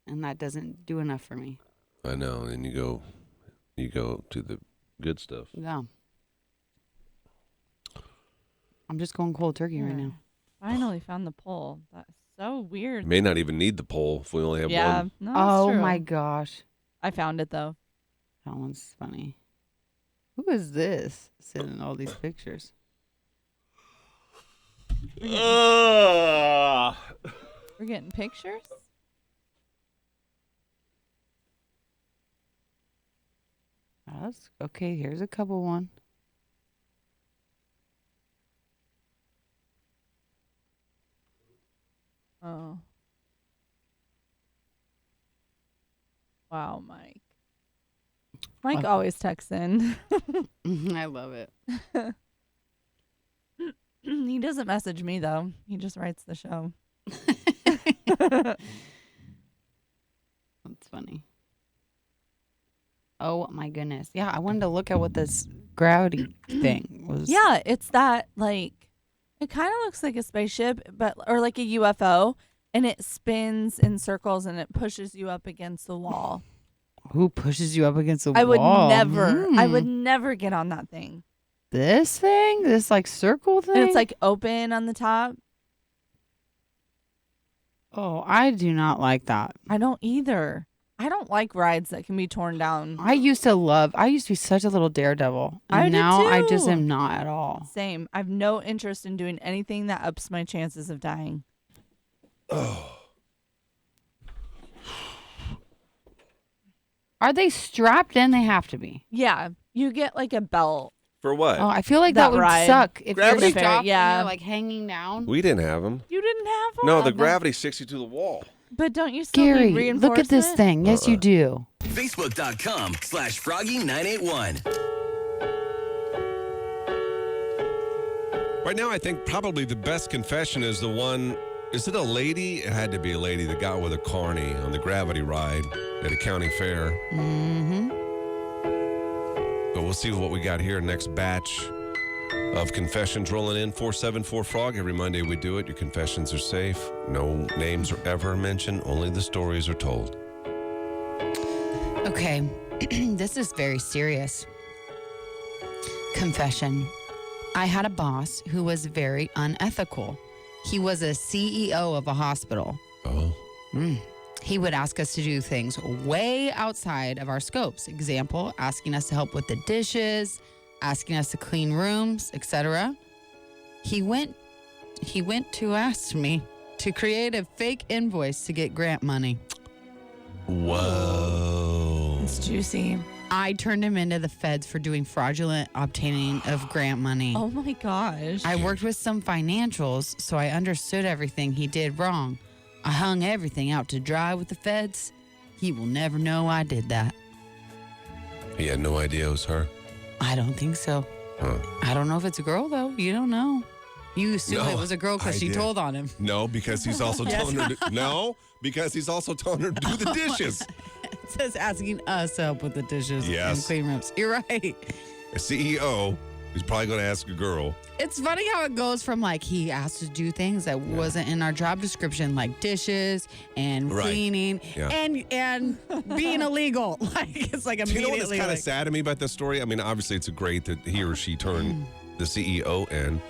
And that doesn't do enough for me. I know. And you go to the good stuff. Yeah. I'm just going cold turkey right now. Finally found the pole. That's so weird. May not even need the pole if we only have Yeah. one. No, that's Oh true. my gosh. I found it though. That one's funny. Who is this sending all these pictures? We're getting pictures? That's okay. Here's a couple one. Oh. Wow, Mike. Mike always texts in. I love it. He doesn't message me though. He just writes the show. That's funny. Oh my goodness. Yeah, I wanted to look at what this gravity thing was. Yeah, it's that like it kind of looks like a spaceship, but or like a UFO, and it spins in circles and it pushes you up against the wall. Who pushes you up against the I would wall? I would never get on that thing. This thing? This like circle thing? And it's like open on the top. Oh, I do not like that. I don't either. I don't like rides that can be torn down. I used to be such a little daredevil. And I did now I just too. am not at all. Same. I have no interest in doing anything that ups my chances of dying. Are they strapped in? They have to be. Yeah, you get like a belt. For what? Oh, I feel like That that would ride. suck if Gravity you're fair, strapped yeah. and you're like hanging down. We didn't have them. You didn't have one? No, the gravity sticks you to the wall. But don't you still Gary, need reinforcement? look at this thing. Yes, you do. Facebook.com/Froggy981. Right now, I think probably the best confession is the one. Is it a lady? It had to be a lady that got with a carny on the gravity ride at a county fair. Mm-hmm. But we'll see what we got here. Next batch of confessions rolling in. 474-FROG. Every Monday we do it. Your confessions are safe. No names are ever mentioned. Only the stories are told. Okay, this is very serious. Confession. I had a boss who was very unethical. He was a CEO of a hospital. Oh. He would ask us to do things way outside of our scopes. Example, asking us to help with the dishes, asking us to clean rooms, etc. He went to ask me to create a fake invoice to get grant money. Whoa. It's juicy. I turned him into the feds for doing fraudulent obtaining of grant money. Oh my gosh. I worked with some financials, so I understood everything he did wrong. I hung everything out to dry with the feds. He will never know I did that. He had no idea it was her. I don't think so. Huh. I don't know if it's a girl, though. You don't know. You assume No, it was a girl I because she did. told on him. No, because he's also telling her. No, because he's also telling her to do the dishes. It says asking us to help with the dishes and Yes. clean rooms. You're right. A CEO is probably going to ask a girl. It's funny how it goes from like he asked to do things that wasn't in our job description, like dishes and Right. cleaning Yeah. and being illegal. Like it's like Do you know immediately. what's kind of like, sad to me about this story? I mean, obviously, it's great that he or she turned the CEO in,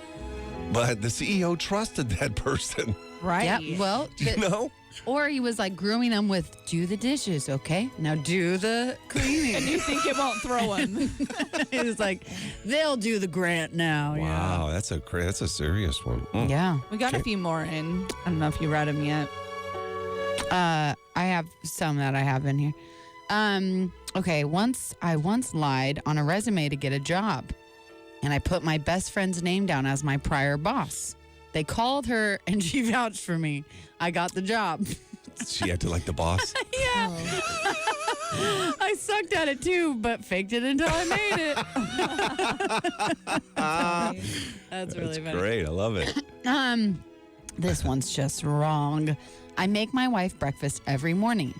but the CEO trusted that person. Right. yeah. Well, You know? or he was like grooming them with do the dishes, okay? Now do the cleaning. And you think it won't throw him. He was like, they'll do the grant now. Wow, that's a serious one. Mm. Yeah. We got a few more in. I don't know if you read them yet. I have some that I have in here. Okay, I once lied on a resume to get a job, and I put my best friend's name down as my prior boss. They called her, and she vouched for me. I got the job. She acted like the boss. Yeah. I sucked at it too, but faked it until I made it. That's really funny. Great, I love it. This one's just wrong. I make my wife breakfast every morning.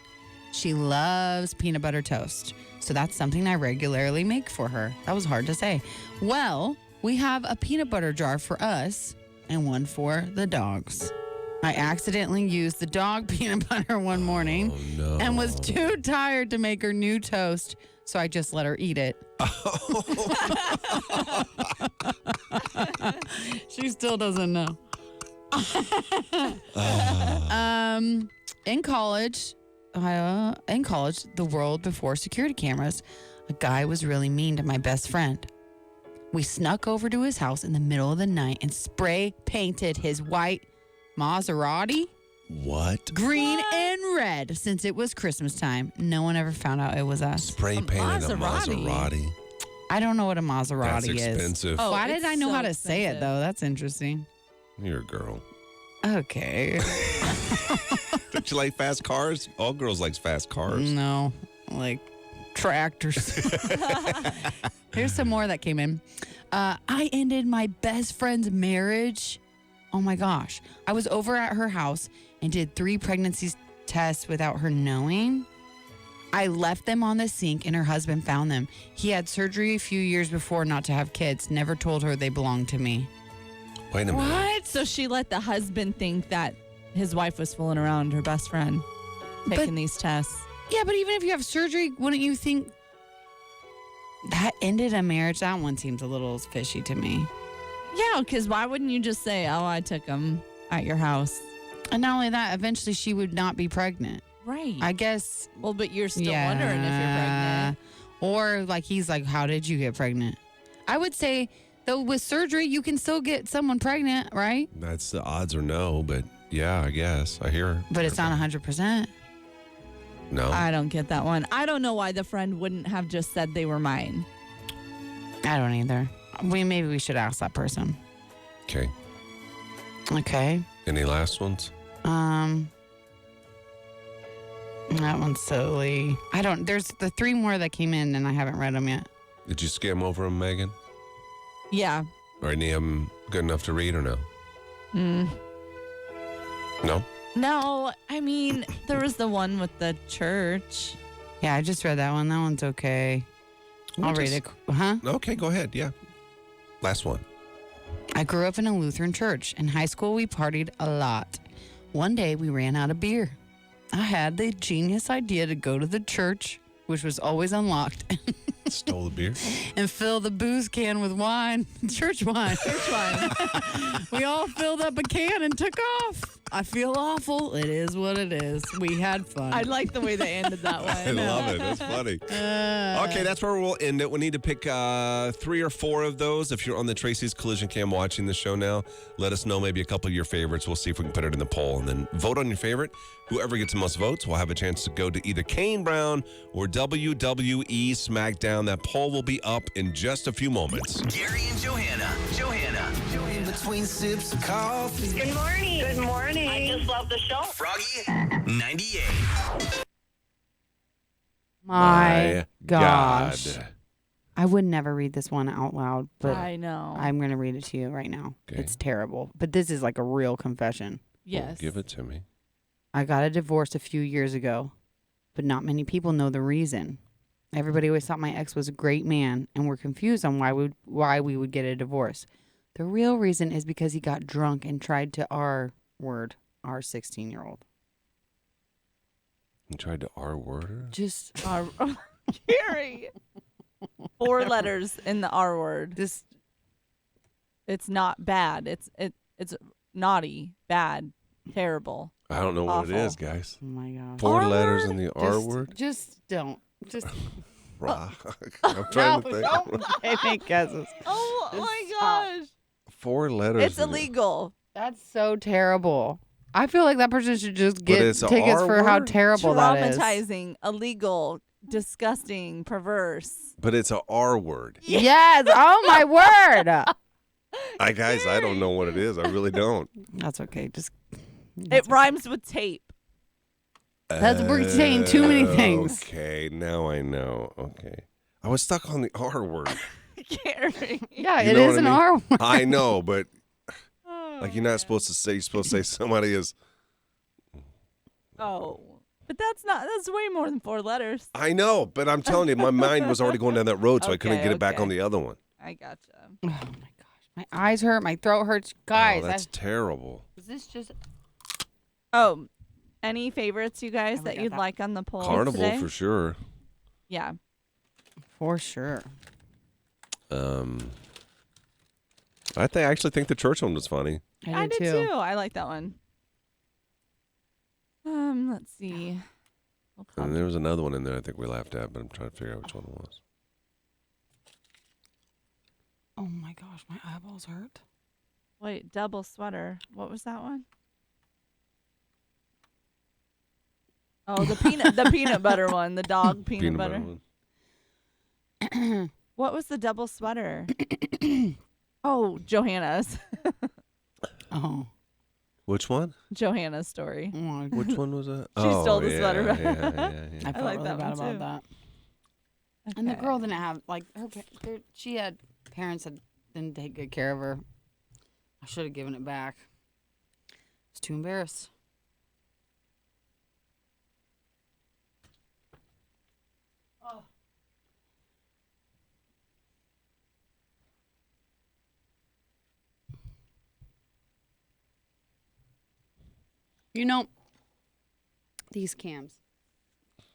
She loves peanut butter toast, so that's something I regularly make for her. That was hard to say. Well, we have a peanut butter jar for us and one for the dogs. I accidentally used the dog peanut butter one morning Oh, no. and was too tired to make her new toast, so I just let her eat it. She still doesn't know. In college, the world before security cameras, a guy was really mean to my best friend. We snuck over to his house in the middle of the night and spray painted his white Maserati What? green and red since it was Christmas time. No one ever found out it was us. Spray painted a Maserati. Maserati. I don't know what a Maserati That's is. expensive. Oh, Why did it's I know so how to say it expensive. though? That's interesting. You're a girl. Okay. Don't you like fast cars? All girls like fast cars. No, like tractors. Here's some more that came in. I ended my best friend's marriage. Oh my gosh. I was over at her house and did 3 pregnancy tests without her knowing. I left them on the sink and her husband found them. He had surgery a few years before not to have kids. Never told her they belonged to me. Wait a minute. What? So she let the husband think that his wife was fooling around her best friend, taking these tests. Yeah, but even if you have surgery, wouldn't you think that ended a marriage? That one seems a little fishy to me. Yeah, because why wouldn't you just say, oh, I took him at your house? And not only that, eventually she would not be pregnant. Right. I guess. Well, but you're still wondering if you're pregnant. Or like he's like, how did you get pregnant? I would say, though, with surgery, you can still get someone pregnant, right? That's the odds are no, but yeah, I guess. I hear. But it's not 100%. No. I don't get that one. I don't know why the friend wouldn't have just said they were mine. I don't either. Maybe we should ask that person. Okay. Okay. Any last ones? That one's silly. There's the 3 more that came in and I haven't read them yet. Did you skim over them, Megan? Yeah. Are any of them good enough to read or no? Mm. No? No, I mean, there was the one with the church. Yeah, I just read that one. That one's okay. I'll read it. Huh? Okay, go ahead. Yeah. Last one. I grew up in a Lutheran church. In high school, we partied a lot. One day, we ran out of beer. I had the genius idea to go to the church, which was always unlocked, Stole the beer. and fill the booze can with wine, church wine. Church one. We all filled up a can and took off. I feel awful. It is what it is. We had fun. I like the way they ended that I one. love it. That's funny. Okay, that's where we'll end it. We need to pick 3 or 4 of those. If you're on the Tracy's Collision Cam watching the show now, let us know maybe a couple of your favorites. We'll see if we can put it in the poll and then vote on your favorite. Whoever gets the most votes will have a chance to go to either Kane Brown or WWE SmackDown. That poll will be up in just a few moments. Gary and Johanna. In between sips of coffee. Good morning. Good morning. I just love the show. Froggy 98. My gosh. I would never read this one out loud, but I know. I'm going to read it to you right now. Okay. It's terrible, but this is like a real confession. Yes. Well, give it to me. I got a divorce a few years ago, but not many people know the reason. Everybody always thought my ex was a great man and were confused on why we would get a divorce. The real reason is because he got drunk and tried to our 16-year-old. You tried to R-word her? Just Carrie. 4 letters in the R word. this. It's not bad. It's naughty, bad, terrible. I don't know what it Awful. is, guys. Oh my gosh. 4 letters in the R Just- word? Just don't. Just Rock. I'm trying to think. don't make guesses. Oh Just my stop. gosh. 4 letters. It's in it. illegal. That's so terrible. I feel like that person should just get it's a tickets R for how word? terrible that is. Traumatizing, illegal, disgusting, perverse. But it's a R word. Yes. Oh my word. Guys, I don't know what it is. I really don't. That's okay. Just It rhymes with tape. we're saying too many things. Okay, now I know. Okay. I was stuck on the R word. Carrie. Yeah, You it know is what I an mean? R word. I know, but like you're not supposed to say. You're supposed to say somebody is. Oh. But that's way more than 4 letters. I know, but I'm telling you, my mind was already going down that road, so I couldn't Okay, get it back okay. on the other one. I gotcha. Oh my gosh, my eyes hurt. My throat hurts. Guys, Oh, that's terrible. is this just Oh, any favorites, you guys, we that got you'd that. like on the poll Carnival today? for sure. Yeah. for sure? I actually think the church one was funny. I did too. I like that one. Let's see. And there was another one in there I think we laughed at, but I'm trying to figure out which one it was. Oh my gosh, my eyeballs hurt. Wait, double sweater. What was that one? Oh, the peanut butter one, the dog peanut butter. one. What was the double sweater? Oh, Johanna's. Oh, Which one? Johanna's story. oh my God. Which one was that? She stole the yeah, sweater. I felt like really that bad one, about too. that. And the Okay. girl didn't have she had parents that didn't take good care of her. I should have given it back. I was too embarrassed. You know, these cams,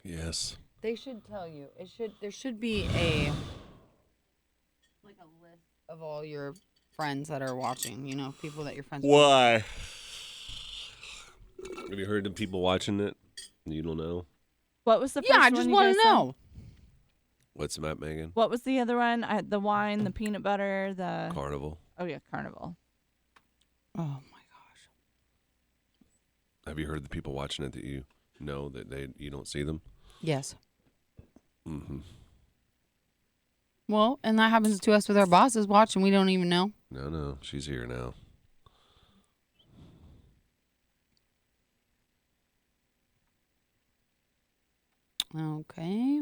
Yes. they should tell you. There should be a list of all your friends that are watching, you know, people that your friends Why? Have you heard of people watching it? You don't know. What was the first Yeah, I one just you want guys to said? know. What's that, Megan? What was the other one? The wine, the peanut butter, the Carnival. oh yeah, carnival. Oh my gosh. Have you heard the people watching it that you know that you don't see them? Yes. Mm-hmm. Well, and that happens to us with our bosses watching. We don't even know. No, she's here now. Okay.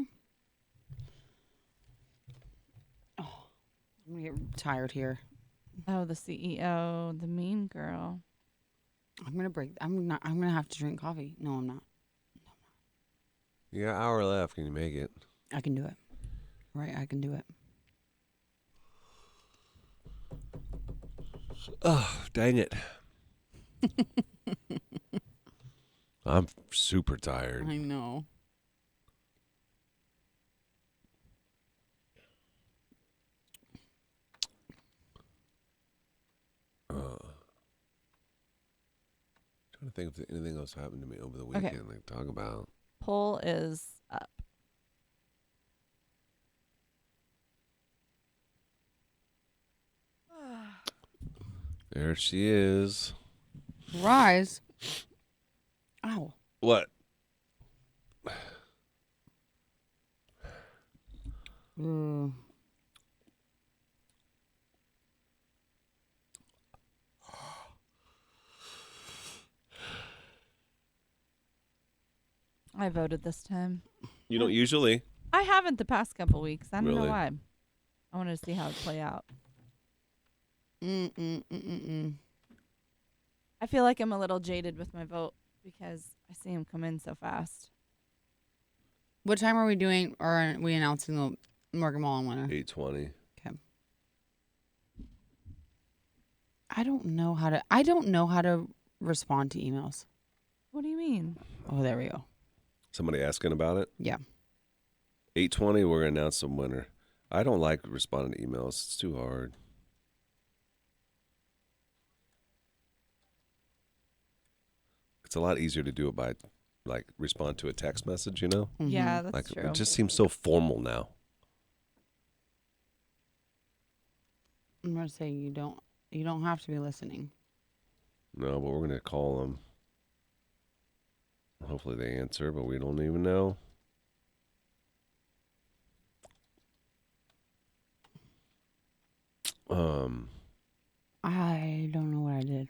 Oh, I'm gonna get tired here. Oh, the CEO, the mean girl. I'm gonna break. I'm gonna have to drink coffee. No, I'm not. You got an hour left. Can you make it? I can do it. Right, I can do it. Oh, dang it. I'm super tired. I know. Trying to think if anything else happened to me over the Okay. weekend. Like talk about. Poll is up. There she is. Rise. Ow. What? Ooh. I voted this time. You don't usually. I haven't the past couple weeks. I don't know Really? why. I want to see how it play out. I feel like I'm a little jaded with my vote because I see him come in so fast. What time are we doing, or are we announcing the Morgan Wallen winner? 8:20. Okay. I don't know how to respond to emails. What do you mean? Oh, there we go. Somebody asking about it? Yeah. 8:20, we're going to announce the winner. I don't like responding to emails. It's too hard. It's a lot easier to do it by, like, respond to a text message, you know? Yeah, that's Like, true. it just seems so formal now. I'm gonna say you don't have to be listening. No, but we're going to call them. Hopefully they answer, but we don't even know. I don't know what I did.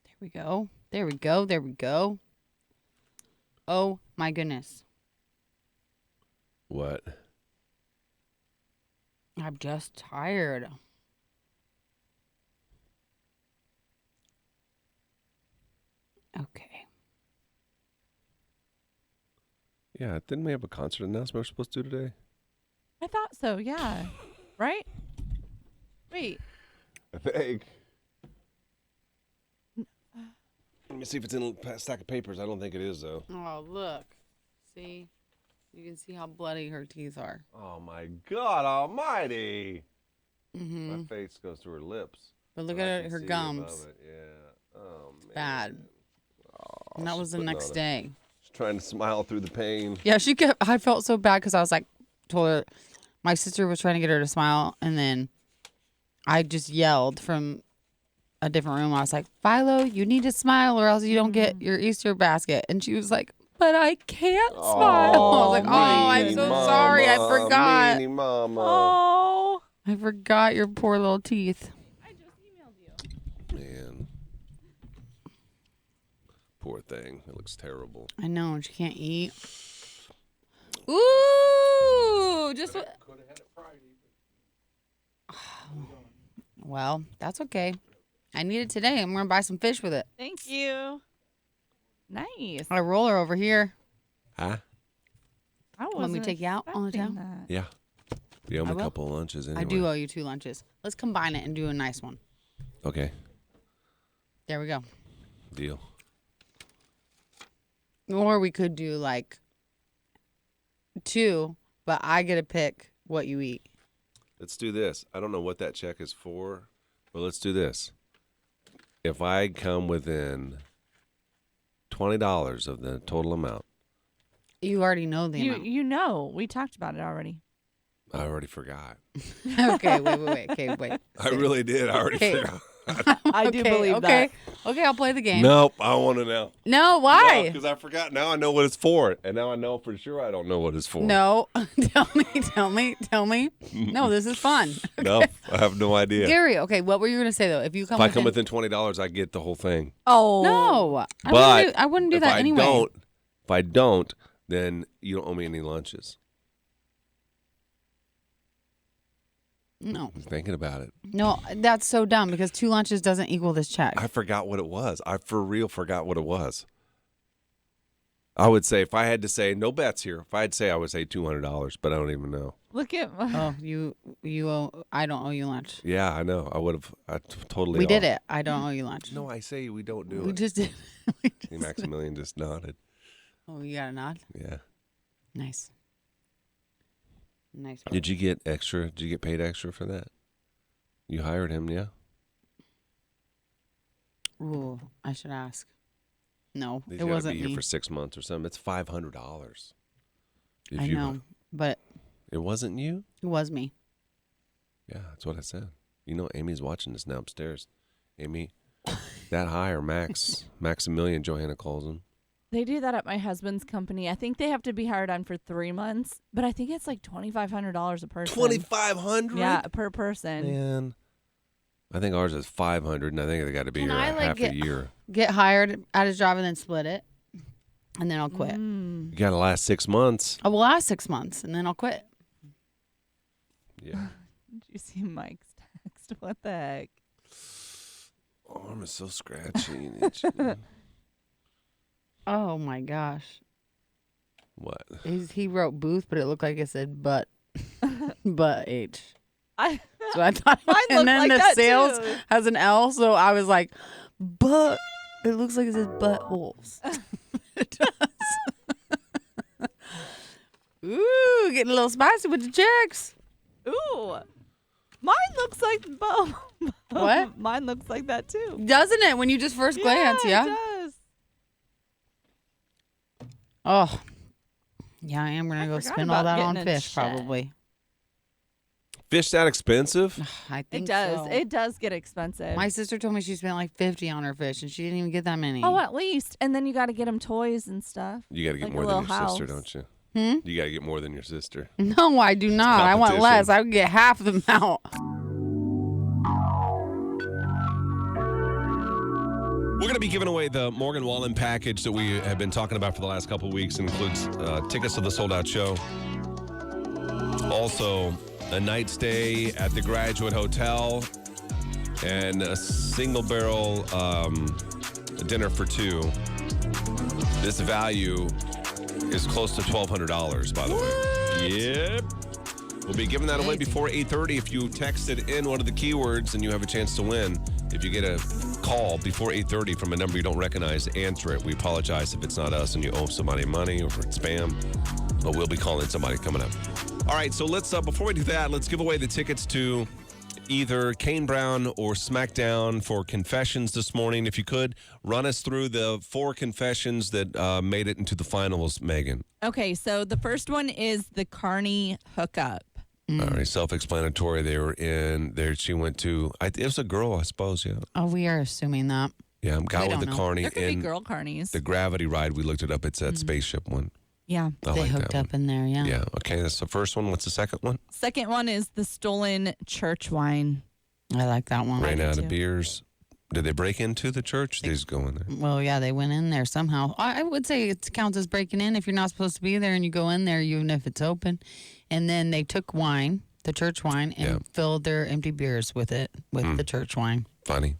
There we go. There we go. There we go. Oh my goodness. What? I'm just tired. Okay. Yeah, didn't we have a concert announcement we're supposed to do today? I thought so, yeah. Right? Wait. I think. Let me see if it's in a stack of papers. I don't think it is, though. Oh, look. See? You can see how bloody her teeth are. Oh, my God almighty. Mm-hmm. My face goes to her lips. But look I at can her see gums. above it. Yeah. Oh, man. Bad. Oh, And that she's was the putting next on day. She's trying to smile through the pain. Yeah, I felt so bad because I was like, told her, my sister was trying to get her to smile. And then I just yelled from a different room. I was like, Philo, you need to smile or else you don't get your Easter basket. And she was like, but I can't smile. I was like, oh, I'm so sorry. I forgot. Meanie mama. Oh. I forgot your poor little teeth. I just emailed you. Man. Poor thing. It looks terrible. I know, and she can't eat. Ooh, just what? Well, that's okay. I need it today. I'm gonna buy some fish with it. Thank you. Nice. I roll her over here. Huh? I Want me to wasn't take you out on the expecting town? that. Yeah. You owe me I a will. couple of lunches anyway. I do owe you 2 lunches. Let's combine it and do a nice one. Okay. There we go. Deal. Or we could do like 2, but I get to pick what you eat. Let's do this. I don't know what that check is for, but let's do this. If I come within $20 of the total amount, You already know the amount. You know, we talked about it already. I already forgot. Okay, wait. Okay, wait. I really did. I already Okay. forgot. I do Okay, believe okay. that. Okay, I'll play the game. Nope. I want to know. No, why? Because I forgot. Now I know what it's for. And now I know for sure I don't know what it's for. No. Tell me. No, this is fun. No, I have no idea. Gary, okay, what were you going to say, though? If you come If I come within $20, I get the whole thing. Oh. No. But I wouldn't do if that I anyway. If I don't, then you don't owe me any lunches. No. I'm thinking about it. No, that's so dumb because 2 lunches doesn't equal this check. I forgot what it was. I for real forgot what it was. I would say, if I had to say, no bets here. If I had to say, I would say $200, but I don't even know. Look at Oh, you owe, I don't owe you lunch. Yeah, I know. I would have. Totally. We did it. I don't owe you lunch. No, I say we don't do We it. just did. See, Maximilian just nodded. Oh, you got a nod? Yeah. Nice. Nice. Did you get extra? Did you get paid extra for that? You hired him, yeah? Ooh, I should ask. No, He's it gotta wasn't be here me. for 6 months or something. It's $500. I know, but It wasn't you? it was me. Yeah, that's what I said. You know, Amy's watching this now upstairs. Amy, that hire, Maximilian, Johanna calls him. They do that at my husband's company. I think they have to be hired on for 3 months, but I think it's like $2,500 a person. $2,500? Yeah, per person. Man, I think ours is $500, and I think they got to be Can here I, half a get year. Get hired at his job and then split it? and then I'll quit. You got to last 6 months. I will last 6 months, and then I'll quit. Yeah. Did you see Mike's text? What the heck? Arm is so scratchy and itchy. Oh my gosh. What? He wrote booth, but it looked like it said butt. Butt H. I So I thought, Mine and looked then like the that sales too. has an L, so I was like, but it looks like it says buttholes. It does. Ooh, getting a little spicy with the checks. Ooh. Mine looks like What? Mine looks like that too. Doesn't it? When you just first glance, yeah? It does. Oh. Yeah, I am going to go forgot spend all about that on getting a fish, check. probably. Fish that expensive? I think It does. so. It does get expensive. My sister told me she spent like 50 on her fish, and she didn't even get that many. Oh, at least. And then you got to get them toys and stuff. You got to get Like a more than your little sister, house. don't you? Hmm? You got to get more than your sister. No, I do not. I want competition. less. I would get half the amount. We're going to be giving away the Morgan Wallen package that we have been talking about for the last couple of weeks. It includes tickets to the sold-out show. Also, a night stay at the Graduate Hotel and a single-barrel dinner for two. This value is close to $1,200, by the way. Yep. We'll be giving that away before 8:30. If you texted in one of the keywords, and you have a chance to win. If you get a call before 8:30 from a number you don't recognize, answer it. We apologize if it's not us and you owe somebody money or if it's spam, but we'll be calling somebody coming up. All right, so let's, before we do that, let's give away the tickets to either Kane Brown or SmackDown for confessions this morning. If you could, run us through the 4 confessions that made it into the finals, Megan. Okay, so the first one is the Carney hookup. All right, self-explanatory. They were in there. She went to, it was a girl, I suppose, yeah. Oh, we are assuming that. Yeah, guy We with the don't know. carny. There could be And girl carnies. the gravity ride, we looked it up. It's that spaceship one. Yeah. I They like hooked that up in there, yeah. one. Yeah, okay, that's the first one. What's the second one? Second one is the stolen church wine. I like that one. Ran out too. of beers. Did they break into the church? They just go in there. Well, yeah, they went in there somehow. I would say it counts as breaking in if you're not supposed to be there and you go in there, even if it's open. And then they took wine, the church wine, and filled their empty beers with it, with the church wine. Funny.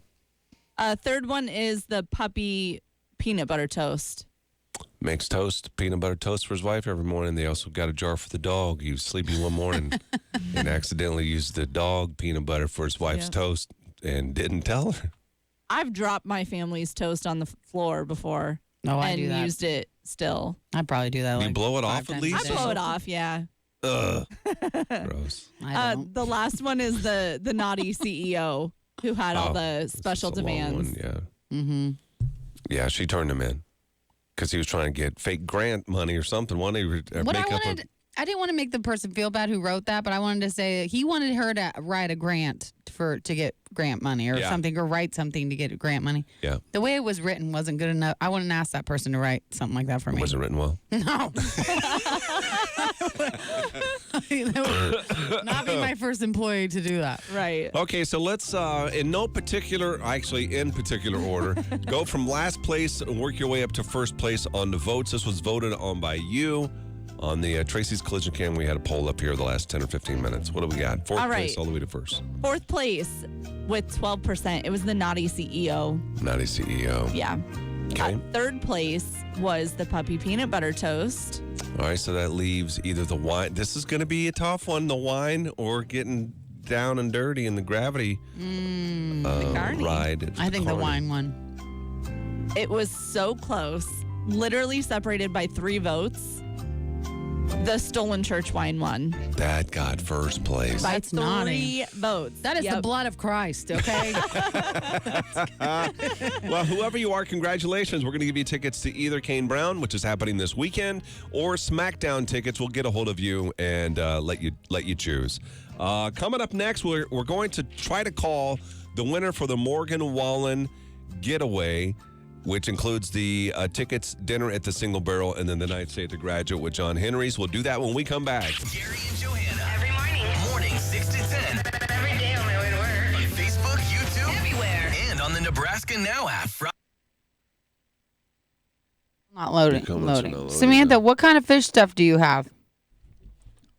Third one is the puppy peanut butter toast. Makes toast, peanut butter toast for his wife every morning. They also got a jar for the dog. He was sleeping one morning and accidentally used the dog peanut butter for his wife's toast and didn't tell her. I've dropped my family's toast on the floor before Oh, I and do that. used it still. I probably do that. You Like blow it 5 off at times a least? I day. blow it off, yeah. Ugh. Gross. I don't. The last one is the naughty CEO who had all the This is special a long demands. one, yeah. Mm-hmm. Yeah, she turned him in because he was trying to get fake grant money or something. What I wanted, I didn't want to make the person feel bad who wrote that, but I wanted to say he wanted her to write a grant to get grant money or something, or write something to get grant money. Yeah. The way it was written wasn't good enough. I wouldn't ask that person to write something like that for me. Wasn't written well. No. That would not be my first employee to do that. Right. Okay, so let's, in particular order, go from last place and work your way up to first place on the votes. This was voted on by you. On the Tracy's Collision Cam, we had a poll up here the last 10 or 15 minutes. What do we got? Fourth All right. place all the way to first. Fourth place with 12%. It was the naughty CEO. Naughty CEO. Yeah. Okay. Third place was the puppy peanut butter toast. All right, so that leaves either the wine. This is going to be a tough one, the wine, or getting down and dirty in the gravity Carney. ride. I think the Carney. wine one. It was so close. Literally separated by 3 votes. The stolen church wine won. That got first place. By That's 3 naughty. votes. That is the Yep. blood of Christ, okay? Well, whoever you are, congratulations. We're going to give you tickets to either Kane Brown, which is happening this weekend, or SmackDown tickets. We'll get a hold of you and let you choose. Coming up next, we're going to try to call the winner for the Morgan Wallen getaway, which includes the tickets, dinner at the Single Barrel, and then the night stay at the Graduate with John Henry's. We'll do that when we come back. Gary and Johanna. Every morning. Morning 6 to 10. Every day on my way to work. On Facebook, YouTube. Everywhere. And on the Nebraska Now app. Not loading. Your comments are Loading. not loading, Samantha, no. what kind of fish stuff do you have?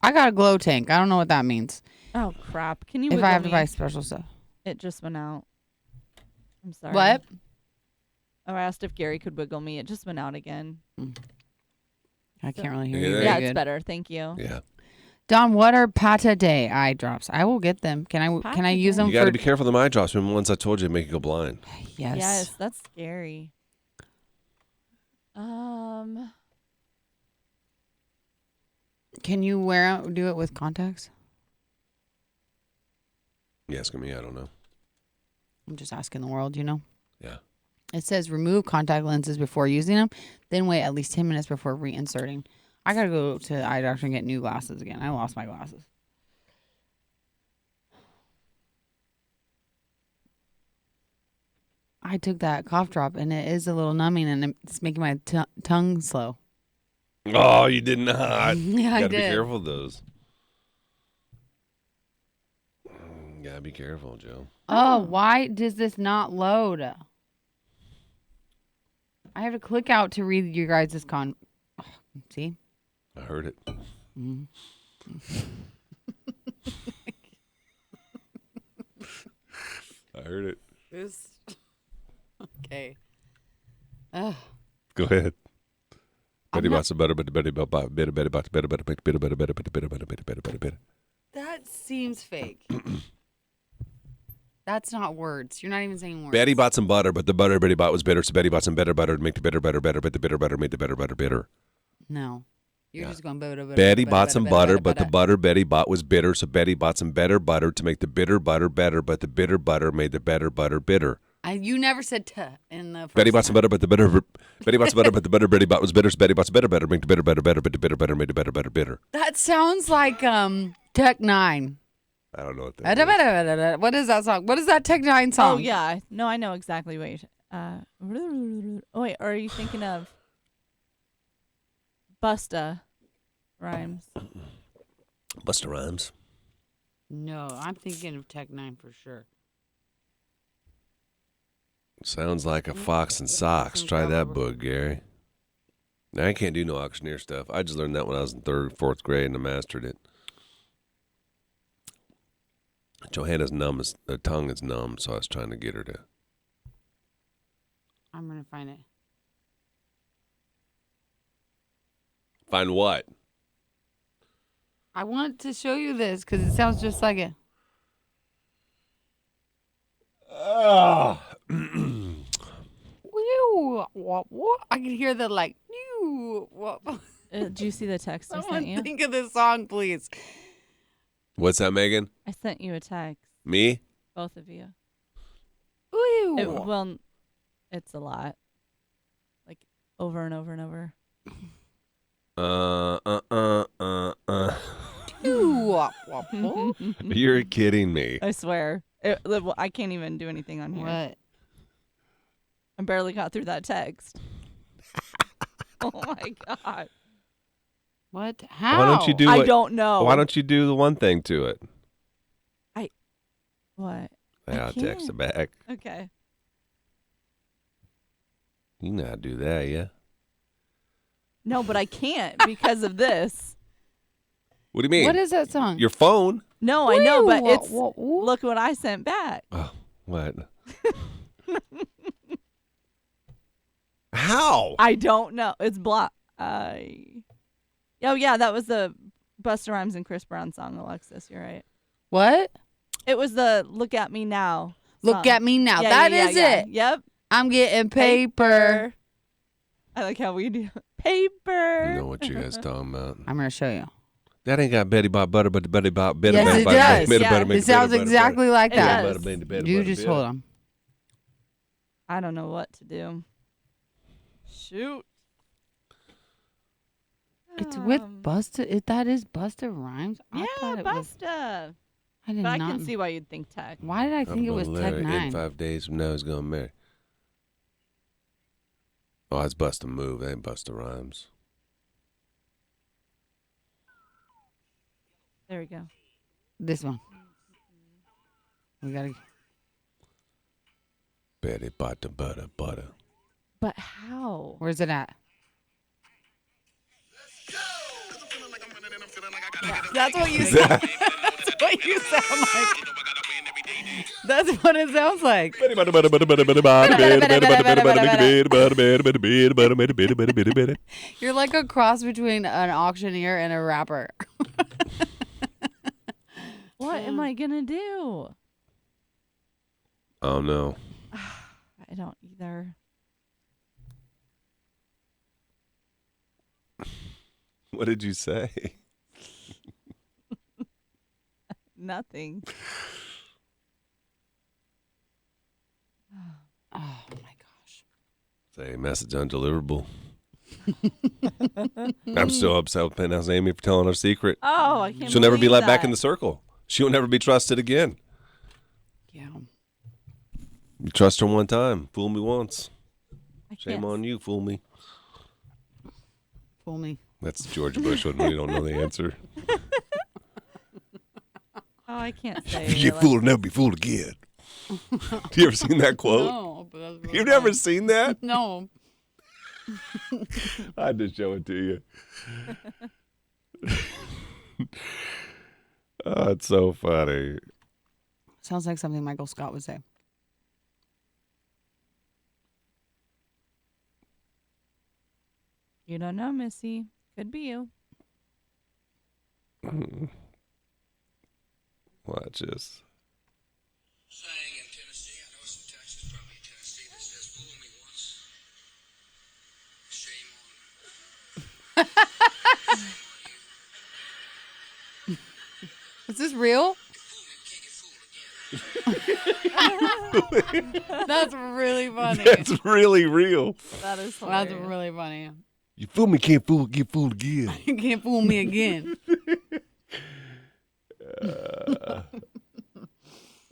I got a glow tank. I don't know what that means. Oh crap! Can you? If wiggle I have to me? buy special stuff. It just went out. I'm sorry. What? Oh, I asked if Gary could wiggle me. It just went out again. I can't really hear Yeah, you. there Yeah, very it's good. better. Thank you. Yeah. Don, what are Pata Day eye drops? I will get them. Can I Pata use Day? them You got to for? be careful of the eye drops. Remember ones I told you make you go blind. Yes. Yes, that's scary. Can you do it with contacts? You asking me? I don't know. I'm just asking the world, you know. Yeah. It says remove contact lenses before using them, then wait at least 10 minutes before reinserting. I got to go to the eye doctor and get new glasses again. I lost my glasses. I took that cough drop and it is a little numbing and it's making my tongue slow. Oh, you did not. Yeah, I Gotta be did. careful of those. Gotta be careful, Joe. Oh, why does this not load? I have to click out to read you guys' see? I heard it. Mm. I heard it. Okay. Go ahead. I'm Betty not- bots a better, better, better. That seems fake. That's not words. You're not even saying words. Betty bought some butter, but the butter Betty bought was bitter, so Betty bought some better butter to make the bitter better, but the bitter butter made the better butter bitter. No. You're Yeah. just going Betty bought some butter, but the butter Betty bought was bitter, so Betty bought some better butter to make the bitter butter better, but the bitter butter made the better butter bitter. You never said "t" in the first Betty bought some time. butter, but the butter Betty bought some butter, but the butter Betty bought was bitter, so Betty bought some better butter, make the bitter butter better, but the bitter butter made the better butter bitter. That sounds like Tech 9. I don't know what that is. What is that song? What is that Tech 9 song? Oh yeah, no, I know exactly what you're. Oh wait, or are you thinking of Busta Rhymes? Busta Rhymes. No, I'm thinking of Tech 9 for sure. Sounds like a fox and socks. Try that book, Gary. Now, I can't do no auctioneer stuff. I just learned that when I was in third, fourth grade, and I mastered it. Johanna's numb. Her tongue is numb, so I was trying to get her to. I'm going to find it. Find what? I want to show you this because it sounds just like it. Whew, wah, wah. I can hear the like. Whew, wah, wah. Do you see the text I sent Someone you? think of this song, please. What's that, Megan? I sent you a text, Me? both of you. Whew. Well, it's a lot, like over and over and over. Whew, wah, wah, wah. You're kidding me. I swear, I can't even do anything on here. What? I barely got through that text. Oh my god! What? How? Why don't you do? I What, don't know. Why don't you do the one thing to it? What? Yeah, I'll text her back. Okay. You know how to do that, yeah? No, but I can't because of this. What do you mean? What is that song? Your phone? No, I know, but Whew, it's wah, wah. look what I sent back. Oh, what? How? I don't know. It's block. Oh yeah, that was the Busta Rhymes and Chris Brown song, Alexis. You're right. What? It was the "Look at Me Now." Look song. at me now. Yeah, That yeah, is yeah. it. Yep. I'm getting paper. I like how we do paper. You know what you guys talking about. I'm going to show you. That ain't got Betty bought butter, but the Betty bought better. Yes, better, it better, does. better, Yeah. better, make It sounds better, exactly like It that. does. better, better, You better, just better. hold on. I don't know what to do. Shoot. It's with Busta. That is Busta Rhymes. I Yeah, thought it was. Busta. I did But I not. can see why you'd think tech. Why did I think it was Tech In 9? 5 days from now, he's gonna marry. Oh, it's Busta Move. That ain't Busta Rhymes. There we go. This one. We gotta. Betty bought the butter. But how? Where's it at? That's what you sound. That's what you sound like. That's what it sounds like. You're like a cross between an auctioneer and a rapper. What am I going to do? Oh, no. I don't either. What did you say? Nothing. Oh my gosh. Say message undeliverable. I'm still upset with Penthouse Amy for telling her secret. Oh, I can't She'll never be believe let back that. in the circle. She'll never be trusted again. Yeah. You trust her one time, fool me once. I Shame can't- on you, fool me. Fool me. That's George Bush when we don't know the answer. Oh, I can't say. You like- fool will never be fooled again. You ever seen that quote? No, but that's really You've never funny. seen that? No. I had to show it to you. Oh, it's so funny. Sounds like something Michael Scott would say. You don't know, Missy. Could be you. Watch this. Saying in Tennessee, I know some Texas, probably Tennessee, that says fool me once. Shame on Is this real? That's really funny. That's really real. That is That's hilarious. really funny. You fool me, can't fool, get fooled again. You can't fool me again.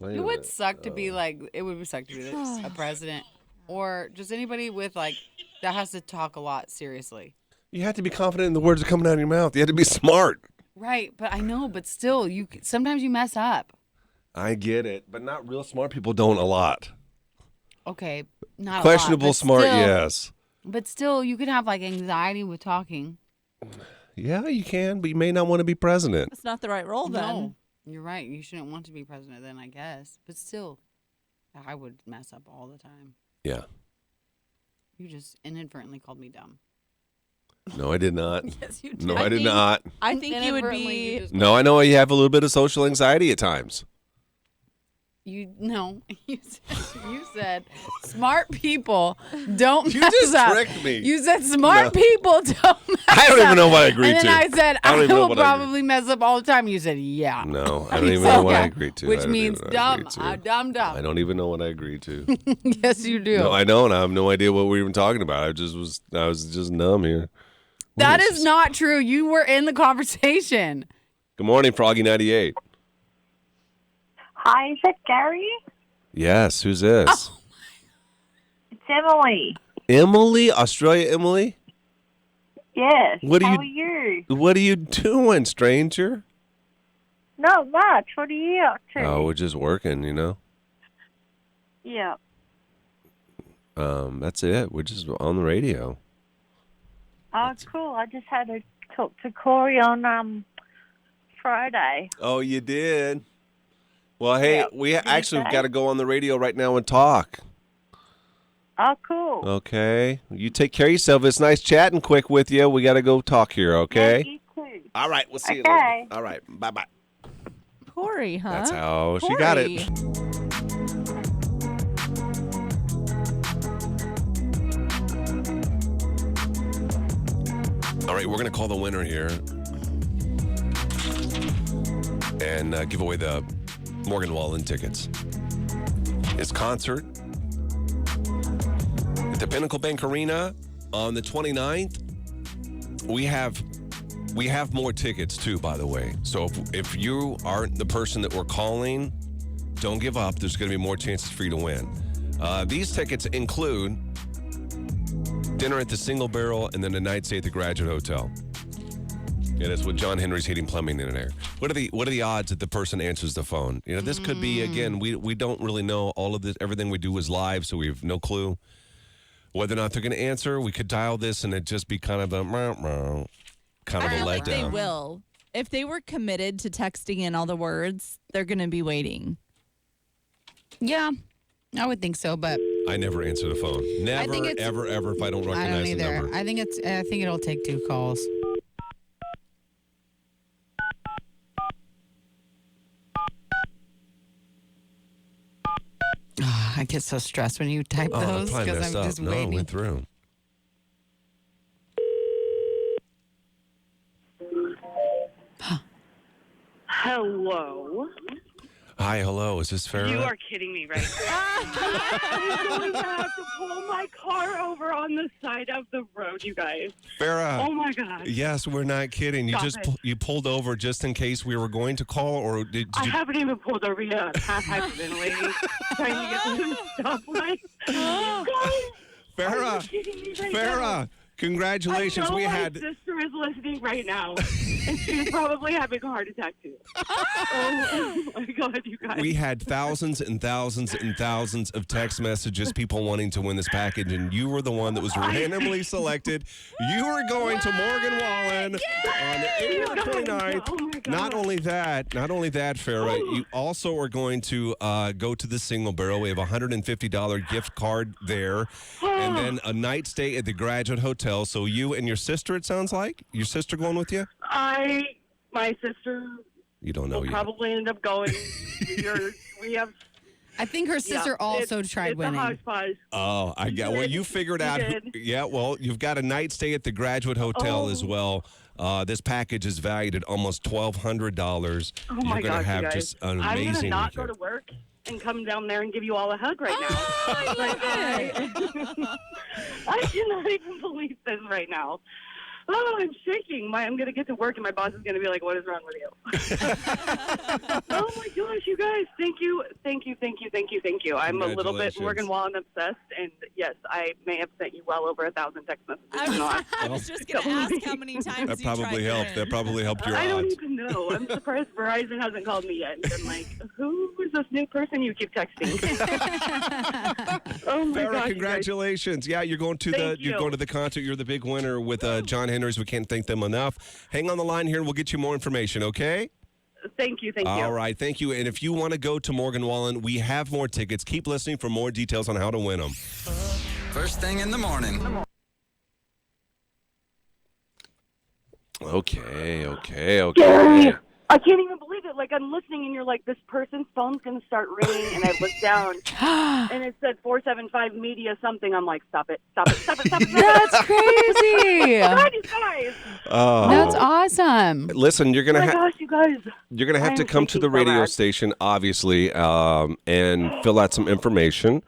It would suck to be like, it would suck to be a president or just anybody with like, that has to talk a lot seriously. You have to be confident in the words that are coming out of your mouth. You have to be smart. Right. But I know, but still, sometimes you mess up. I get it, but not real smart people don't a lot. Okay. Not Questionable a lot, but smart, still- yes. But still, you could have like anxiety with talking. Yeah, you can, but you may not want to be president. That's not the right role then. No, you're right. You shouldn't want to be president then, I guess. But still, I would mess up all the time. Yeah. You just inadvertently called me dumb. No, I did not. Yes, you No, I did think- not. I think you would Inadvertently, be. you just- No, I know you have a little bit of social anxiety at times. You said smart people don't You mess just up. tricked me. You said smart No. people don't mess I don't even up. know what I agreed and then to. I said I don't I even know will what I agreed. probably mess up all the time. You said yeah. No, I don't even know what I agreed to. I Which don't means even know what I dumb. agreed to. Dumb. I don't even know what I agreed to. Yes, you do. No, I don't. I have no idea what we were even talking about. I was just numb here. That What is not true. You were in the conversation. Good morning, Froggy 98. Hi, is that Gary? Yes, who's this? It's Emily. Emily, Australia Emily? Yes. What are How you- are you? What are you doing, stranger? Not much. What are you up to? Oh, we're just working, you know. Yeah. That's it. We're just on the radio. Oh, cool. I just had to talk to Corey on Friday. Oh, you did? Well, hey, Yeah. we Did he actually say? got to go on the radio right now and talk. Oh, cool. Okay. You take care of yourself. It's nice chatting quick with you. We got to go talk here, okay? Yeah, you too. All right. We'll see you Okay. later. All right. Bye-bye. Corey, huh? That's how she got it. Corey. All right, we're going to call the winner here and give away the Morgan Wallen tickets. His concert at the Pinnacle Bank Arena on the 29th. We have more tickets too, by the way. So if you aren't the person that we're calling, don't give up. There's going to be more chances for you to win. These tickets include dinner at the Single Barrel and then a night stay at the Graduate Hotel. And it's with John Henry's Heating, Plumbing, and Air. What are the odds that the person answers the phone? You know, this could be, again, we don't really know all of this. Everything we do is live, so we have no clue whether or not they're going to answer. We could dial this and it just be kind of a I feel like they letdown. will. if they were committed to texting in all the words, they're going to be waiting. Yeah, I would think so, but I never answer the phone. Never, think it's- ever, ever if I don't I don't recognize the either. number. I think it'll take 2 calls. I get so stressed when you type Oh, I those probably because messed I'm up. just No, it waiting. went through. Hello. Hi, hello. Is this Farrah? You are kidding me right now. I'm going to have to pull my car over on the side of the road, you guys. Farrah. Oh, my God. Yes, we're not kidding. You Stop just it. you pulled over just in case we were going to call, or did I you? haven't even pulled over yet. I'm half hyperventilating, trying to get to the stoplight. Guys, are Farrah, you kidding me right now? Farrah, congratulations. I know We my had sister is listening right now, and she's probably having a heart attack too. Oh my God, you guys! we had thousands and thousands and thousands of text messages, people wanting to win this package, and you were the one that was randomly selected. You were going to Morgan Wallen on April 29th. Oh my God. Not only that, Farrah, you also are going to go to the Single Barrel. We have a $150 gift card there, and then a night stay at the Graduate Hotel. So you and your sister, it sounds like? Your sister going with you? My sister You don't know will yet. probably end up going. We have. I think her sister also tried it's winning. A hodgepodge. Oh, I got. Well, you figured out. did. Yeah. Well, you've got a night stay at the Graduate Hotel as well. This package is valued at almost $1,200. Oh You're my gonna God, have you guys. just an I'm amazing gonna not weekend. go to work and come down there and give you all a hug right now. I cannot even believe this right now. Oh, I'm shaking. I'm going to get to work and my boss is going to be like, what is wrong with you? Oh, my gosh, you guys. Thank you. Thank you. Thank you. Thank you. Thank you. I'm a little bit Congratulations. Morgan Wallen obsessed. And, yes, I may have sent you well over 1,000 text messages. in the last I was just going to ask how many times That you tried probably to helped. win. That probably helped your I don't odds. even know. I'm surprised Verizon hasn't called me yet. And been like, who is this new person you keep texting? Oh, my Farrah, gosh, you guys. congratulations. Yeah, you're going to Thank you're you. going to the concert. You're the big winner with John Henry's. We can't thank them enough. Hang on the line here and we'll get you more information, okay? Thank you. Thank you. All right, thank you. And if you want to go to Morgan Wallen, we have more tickets. Keep listening for more details on how to win them. First thing in the morning. Okay. Gary, I can't even believe it. Like, I'm listening, and you're like, this person's phone's going to start ringing, and I look down, and it said 475 media something. I'm like, stop it. That's crazy. God, you guys. That's awesome. Listen, you're Oh, gonna my gosh, you guys. have to I'm come to the shaking so radio bad. station, obviously, and fill out some information.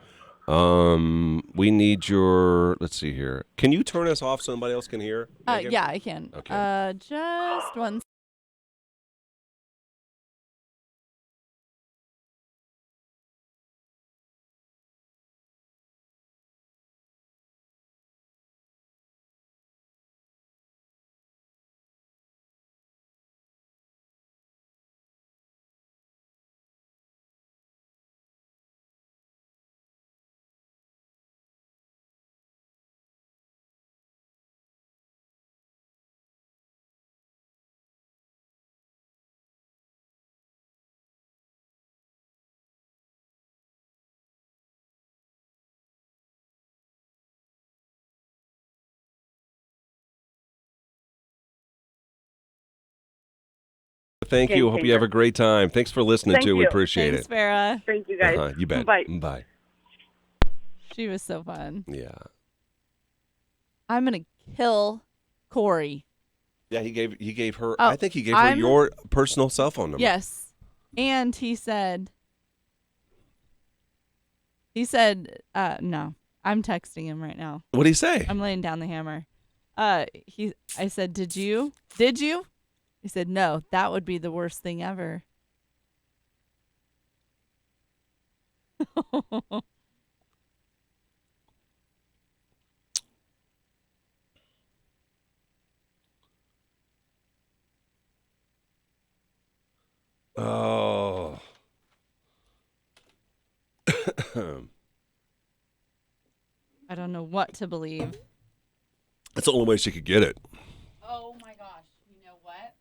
We need your. Let's see here. Can you turn us off so somebody else can hear? Megan? Yeah, I can. Okay. Just one. Thank you. Hope you have a great time. Thanks for listening Thank too. We you. appreciate Thanks, it. Farrah. Thank you, guys. You bet. Bye. Bye. She was so fun. Yeah. I'm going to kill Corey. Yeah, he gave her. Oh, I think he gave her I'm- your personal cell phone number. Yes. And he said, no, I'm texting him right now. What did he say? I'm laying down the hammer. I said, did you? He said, no, that would be the worst thing ever. Oh. I don't know what to believe. That's the only way she could get it. Oh my gosh. You know what?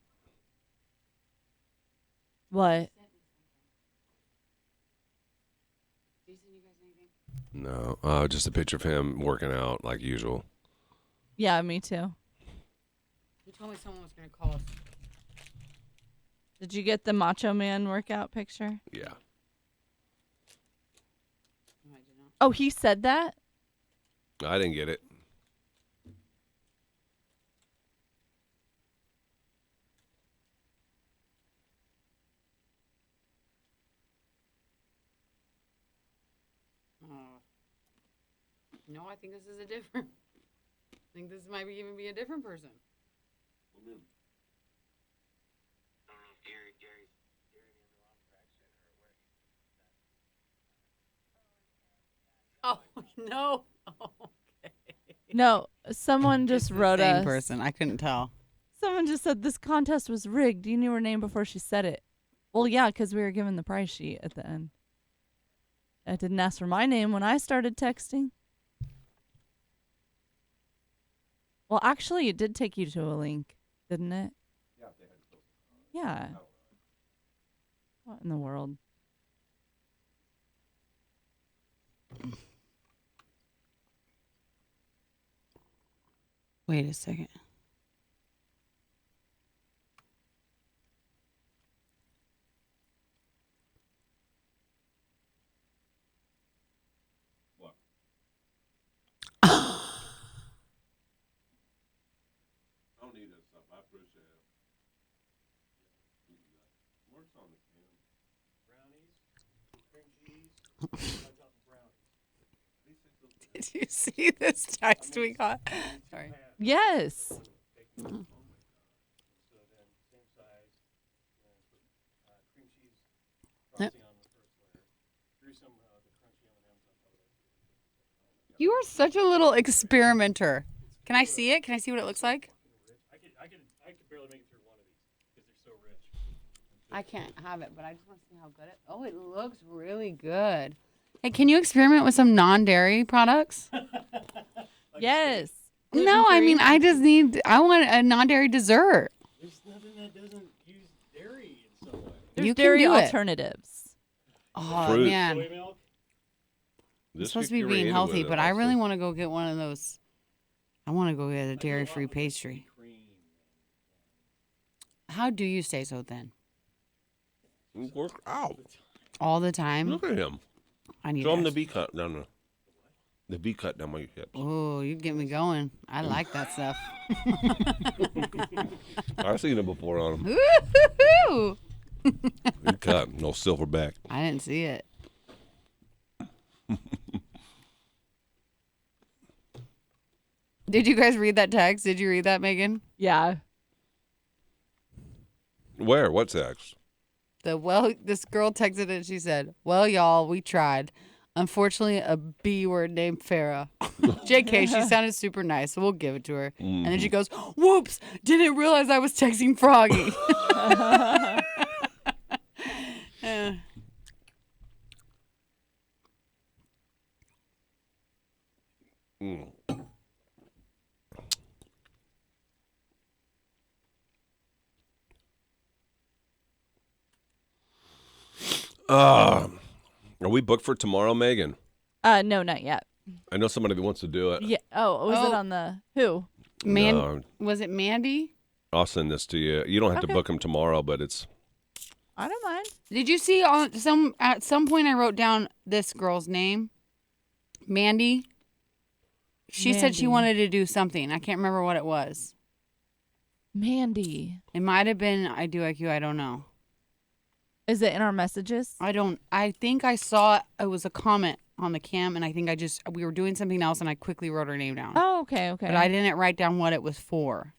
What? No, just a picture of him working out like usual. Yeah, me too. He told me someone was going to call us. Did you get the Macho Man workout picture? Yeah. No, I did not. Oh, he said that? I didn't get it. No, I think this is a different. I think this might even be a different person. Oh no! Okay. No, someone It's just the wrote same us. person. I couldn't tell. Someone just said this contest was rigged. You knew her name before she said it. Well, yeah, because we were given the prize sheet at the end. I didn't ask for my name when I started texting. Well, actually, it did take you to a link, didn't it? Yeah. What in the world? Wait a second. I don't need that stuff. I appreciate it. Works on the can. Did you see this text we got? Sorry. Yes. You are such a little experimenter. Can I see it? Can I see what it looks like? I could barely make it through one of these because they're so rich. I can't have it, but I just want to see how good it. Oh, it looks really good. Hey, can you experiment with some non-dairy products? Yes. No, I mean I want a non-dairy dessert. There's nothing that doesn't use dairy in some way. There's You can dairy do it. alternatives. Oh Fruit. man, Soy milk. I'm supposed to be being healthy, but I really want to go get one of those. I want to go get a dairy-free pastry. Cream. How do you stay so thin? Work out. All the time? Look at him. I need Show him the that. V cut down there. The V cut down my hips. Oh, you get me going. I like that stuff. I've seen it before on him. Woo-hoo-hoo! V cut, no silverback. I didn't see it. Did you guys read that text? Did you read that, Megan? Yeah. Where? What's X? This girl texted it and she said, "Well, y'all, we tried. Unfortunately, a B word named Farah. JK, she sounded super nice, so we'll give it to her." And then she goes, "Whoops, didn't realize I was texting Froggy." Mm. Are we booked for tomorrow, Megan? No, not yet. I know somebody that wants to do it. Yeah. Oh, was it Oh. on the who? No. Was it Mandy? I'll send this to you. You don't have to Okay. book them tomorrow, but it's I don't mind. Did you see at some point I wrote down this girl's name? Mandy. She said she Mandy. wanted to do something. I can't remember what it was. Mandy. It might have been I do IQ, I don't know. Is it in our messages? I think I saw it was a comment on the cam and I think we were doing something else and I quickly wrote her name down. Oh, okay, okay. But I didn't write down what it was for.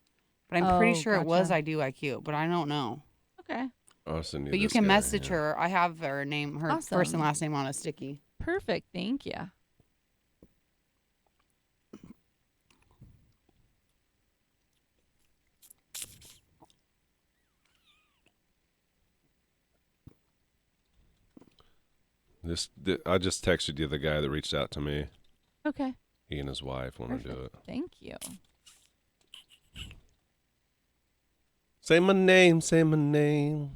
But I'm pretty Oh, sure it was gotcha. I do IQ, but I don't know. Okay. I'll send you But you this can guy, message yeah. her. I have her name, her first and Awesome. last name on a sticky. Perfect. Thank you. I just texted you the guy that reached out to me. Okay. He and his wife want to do it. Thank you. Say my name, say my name.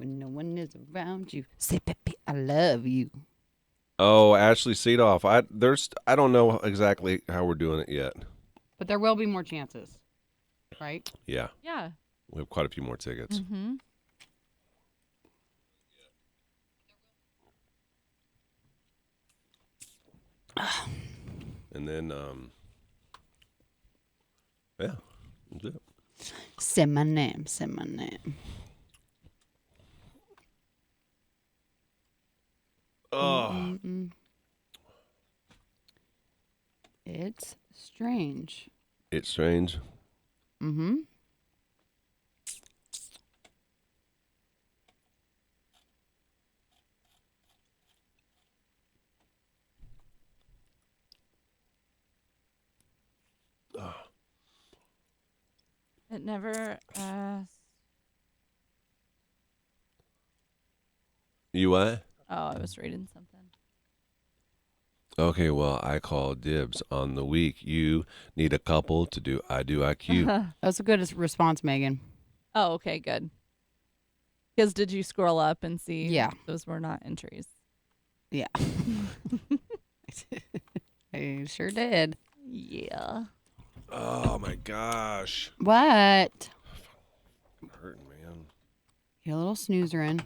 When no one is around you, say, baby, I love you. Oh, Ashley Seedoff. I don't know exactly how we're doing it yet. But there will be more chances, right? Yeah, Yeah. we have quite a few more tickets. Mm-hmm. And then, yeah, that's it. Say my name. Say my name. Oh, It's strange. it's strange. Mm-hmm. It never asks. You what? Oh, I was reading something. Okay, well, I call dibs on the week. You need a couple to do I do IQ. That's a good response, Megan. Oh, okay, good. Because did you scroll up and see? Yeah. Those were not entries. Yeah. I sure did. Yeah. Oh my gosh. What? I'm hurting, man. Get a little snoozer in.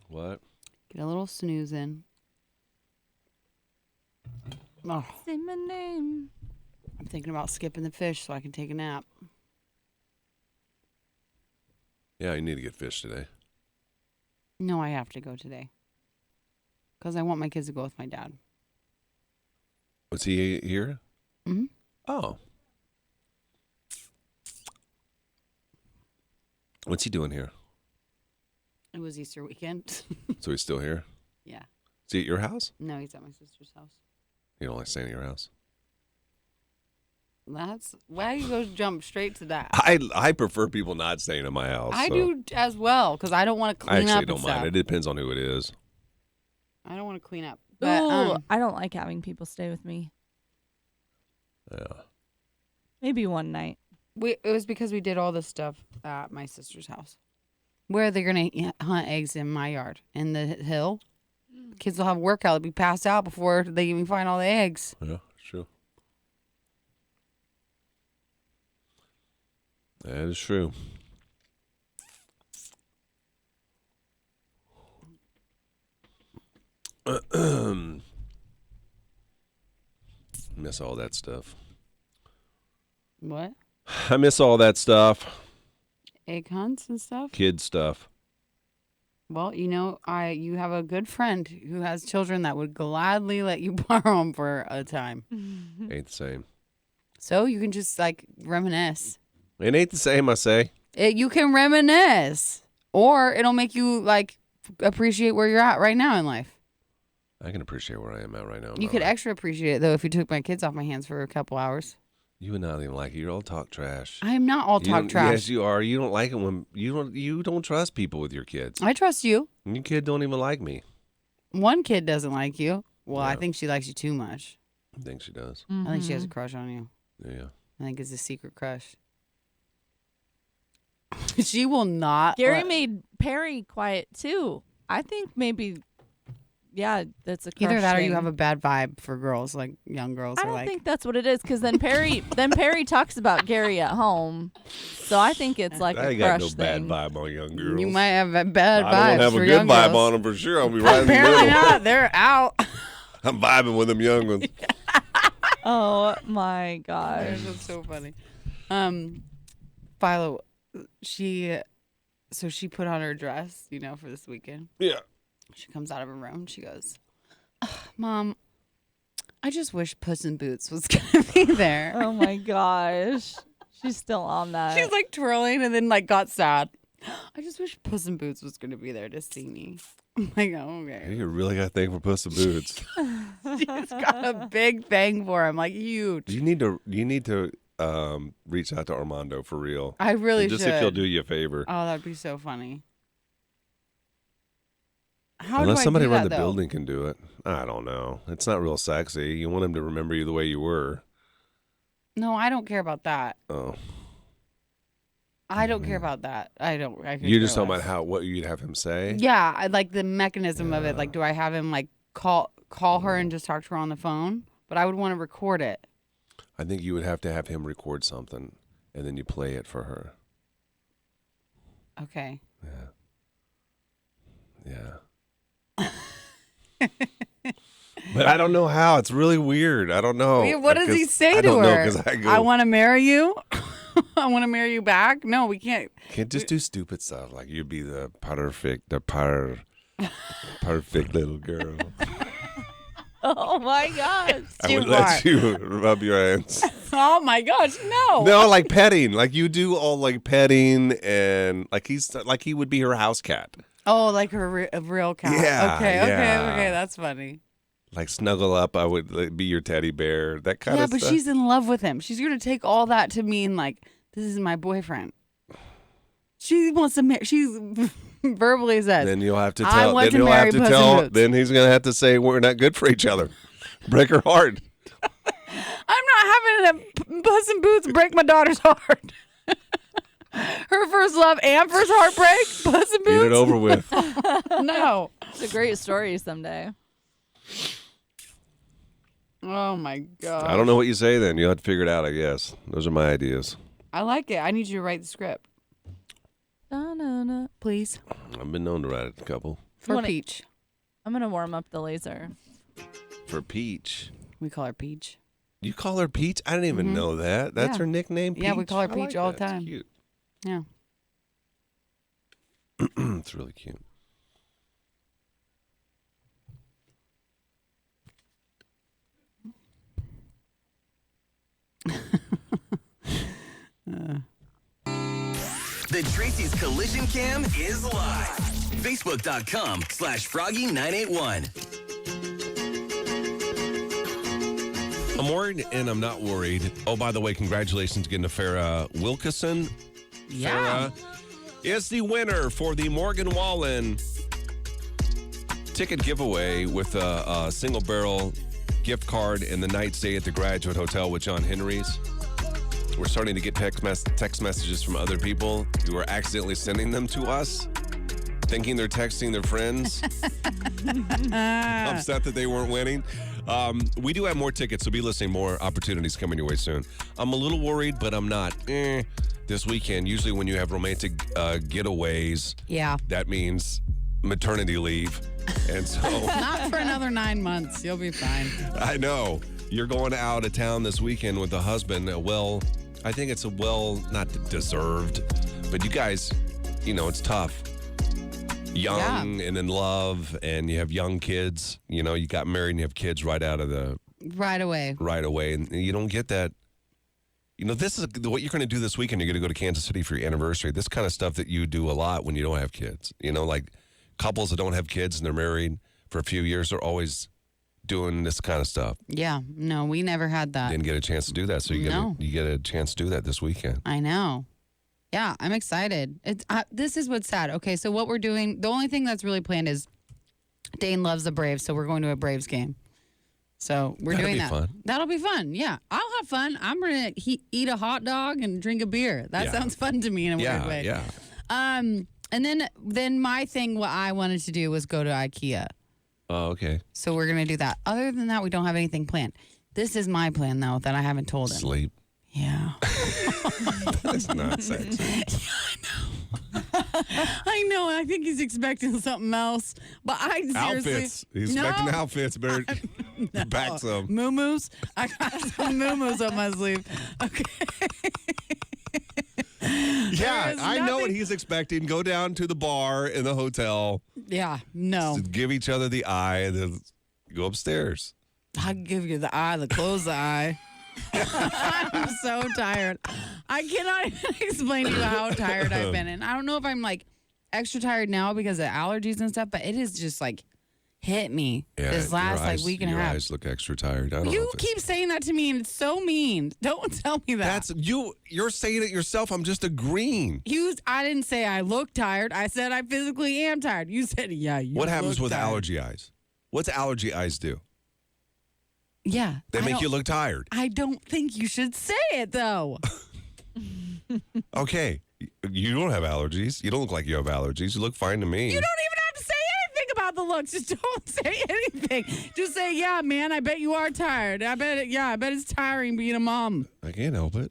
What? Get a little snooze in. Oh, Say my name. I'm thinking about skipping the fish so I can take a nap. Yeah, you need to get fish today. No, I have to go today. Because I want my kids to go with my dad. Was he here? Mm-hmm. Oh. What's he doing here? It was Easter weekend. So he's still here? Yeah. Is he at your house? No, he's at my sister's house. You don't like staying at your house? That's why you go jump straight to that. I prefer people not staying at my house. I so do as well because I don't want to I clean actually up. don't and mind. stuff. It depends on who it is. I don't want to clean up. But Ooh, I don't like having people stay with me. Yeah. Maybe one night. it was because we did all this stuff at my sister's house, where they're gonna hunt eggs in my yard in the hill. Kids will have a workout. They'll be passed out before they even find all the eggs. Yeah, true. That is true. Miss all that stuff. What? I miss all that stuff. Egg hunts and stuff? Kid stuff. Well, you have a good friend who has children that would gladly let you borrow them for a time. Ain't the same. So you can just reminisce. It ain't the same, I say. You can reminisce, or it'll make you appreciate where you're at right now in life. I can appreciate where I am at right now. You could extra appreciate it though if you took my kids off my hands for a couple hours. You would not even like it. You're all talk trash. I am not all talk trash. Yes, you are. You don't like it when you don't trust people with your kids. I trust you. And your kid don't even like me. One kid doesn't like you. Well, I Yeah. think she likes you too much. I think she does. I think she has a crush on you. Yeah. I think it's a secret crush. She will not. Gary made Perry quiet too. I think maybe, yeah, that's a crush Either that or you thing. have a bad vibe for girls, like young girls. I are don't like, think that's what it is because then Perry talks about Gary at home, so I think it's like I a ain't got crush no bad thing. vibe on young girls. you might have a bad vibe. I don't have for a good young vibe girls. on them for sure. I'll be right in the Apparently middle. not. They're out. I'm vibing with them young ones. Oh my gosh! That's so funny. Philo, she put on her dress, for this weekend. Yeah. She comes out of her room. She goes, "Mom, I just wish Puss in Boots was gonna be there." Oh my gosh! She's still on that. She was twirling and then got sad. I just wish Puss in Boots was gonna be there to see me. I'm like, oh, okay. You really got a thing for Puss in Boots. She's got a big thing for him, huge. You need to reach out to Armando for real. I really And just should. if he'll do you a favor. Oh, that'd be so funny. How Unless do I somebody do around that, the though? building can do it. I don't know. It's not real sexy. You want him to remember you the way you were. No, I don't care about that. Oh. I don't care about that. I could You're care just talking less. about what you'd have him say? Yeah, I like the mechanism of it. Like, do I have him like call her and just talk to her on the phone? But I would want to record it. I think you would have to have him record something, and then you play it for her. Okay. Yeah. But I don't know how. It's really weird. I don't know. What does he say I to don't know, her? 'cause I go, I want to marry you. I want to marry you back. No, we can't. Can't just do stupid stuff like you'd be the perfect little girl. Oh my gosh. I would let you rub your hands. Oh my gosh, no. No, like petting. Like you do all like petting and like he would be her house cat. Oh, like a real cat. Yeah, Okay. yeah. That's funny. Like snuggle up, I would like, be your teddy bear. That kind of Yeah, stuff. but she's in love with him. She's going to take all that to mean like, this is my boyfriend. She wants to marry. She's verbally said. Then you'll have to I tell. want Then to you'll marry have to Puss in tell. Boots. Then he's gonna have to say we're not good for each other. Break her heart. I'm not having a Puss in Boots break my daughter's heart. Her first love and first heartbreak, Puss in Boots. Get it over with. No. It's a great story someday. Oh my god. I don't know what you say. Then you'll have to figure it out. I guess those are my ideas. I like it. I need you to write the script, Da-na-na. please. I've been known to write a couple For wanna- Peach. I'm going to warm up the laser. for Peach. We call her Peach. You call her Peach? I didn't even know that. That's Yeah. her nickname. Peach? Yeah, we call her I Peach like all the that. It's time. cute. Yeah. It's really cute. The Tracy's Collision Cam is live. Facebook.com/Froggy981. I'm worried and I'm not worried. Oh, by the way, congratulations again to Farrah Wilkeson. Yeah. Farrah is the winner for the Morgan Wallen ticket giveaway with a single barrel gift card and the night stay at the Graduate Hotel with John Henry's. We're starting to get text messages from other people who are accidentally sending them to us, thinking they're texting their friends, upset that they weren't winning. We do have more tickets, so be listening. More opportunities coming your way soon. I'm a little worried, but I'm not. This weekend, usually when you have romantic getaways, Yeah. that means maternity leave. And so Not for another 9 months. You'll be fine. I know you're going out of town this weekend with a husband. Well, I think it's not deserved, but you guys, it's tough. Young and in love, and you have young kids. You got married and you have kids right away, and you don't get that. This is what you're going to do this weekend. You're going to go to Kansas City for your anniversary. This kind of stuff that you do a lot when you don't have kids. Like couples that don't have kids and they're married for a few years are always doing this kind of stuff. Yeah. No, we never had that. Didn't get a chance to do that, so you get a chance to do that this weekend. I know. Yeah, I'm excited. This is what's sad. Okay, so what we're doing, the only thing that's really planned is Dane loves the Braves, so we're going to a Braves game. So we're That'll doing be that. fun. That'll be fun. Yeah, I'll have fun. I'm gonna eat a hot dog and drink a beer. That Yeah. sounds fun to me in a weird way. Yeah. And then my thing, what I wanted to do was go to IKEA. Oh, okay. So we're gonna do that. Other than that, we don't have anything planned. This is my plan though that I haven't told him. Sleep. Yeah. That's nonsense. I know. I think he's expecting something else, but I seriously. Outfits. He's expecting outfits, Bert. Back some. Moo-moos. I got some moo-moos up my sleeve. Okay. Yeah, is I know what nothing- he's expecting. Go down to the bar in the hotel, Yeah. No. to give each other the eye, and then go upstairs. I'll give you the eye, close the eye. I'm so tired. I cannot even explain to you how tired I've been. And I don't know if I'm like extra tired now because of allergies and stuff, but it is just like hit me this last your eyes, week and a your half. eyes look extra tired. I don't know. You if it's- keep saying that to me, and it's so mean. Don't tell me that. That's you. You're saying it yourself. I'm just agreeing. I didn't say I look tired. I said I physically am tired. You said, yeah, you What happens look with tired. allergy eyes? What's allergy eyes do? Yeah. They I make don't- you look tired. I don't think you should say it, though. Okay. You don't have allergies. You don't look like you have allergies. You look fine to me. You don't even have to say anything about the looks. Just don't say anything. Just say, yeah, man, I bet you are tired. I bet it's tiring being a mom. I can't help it.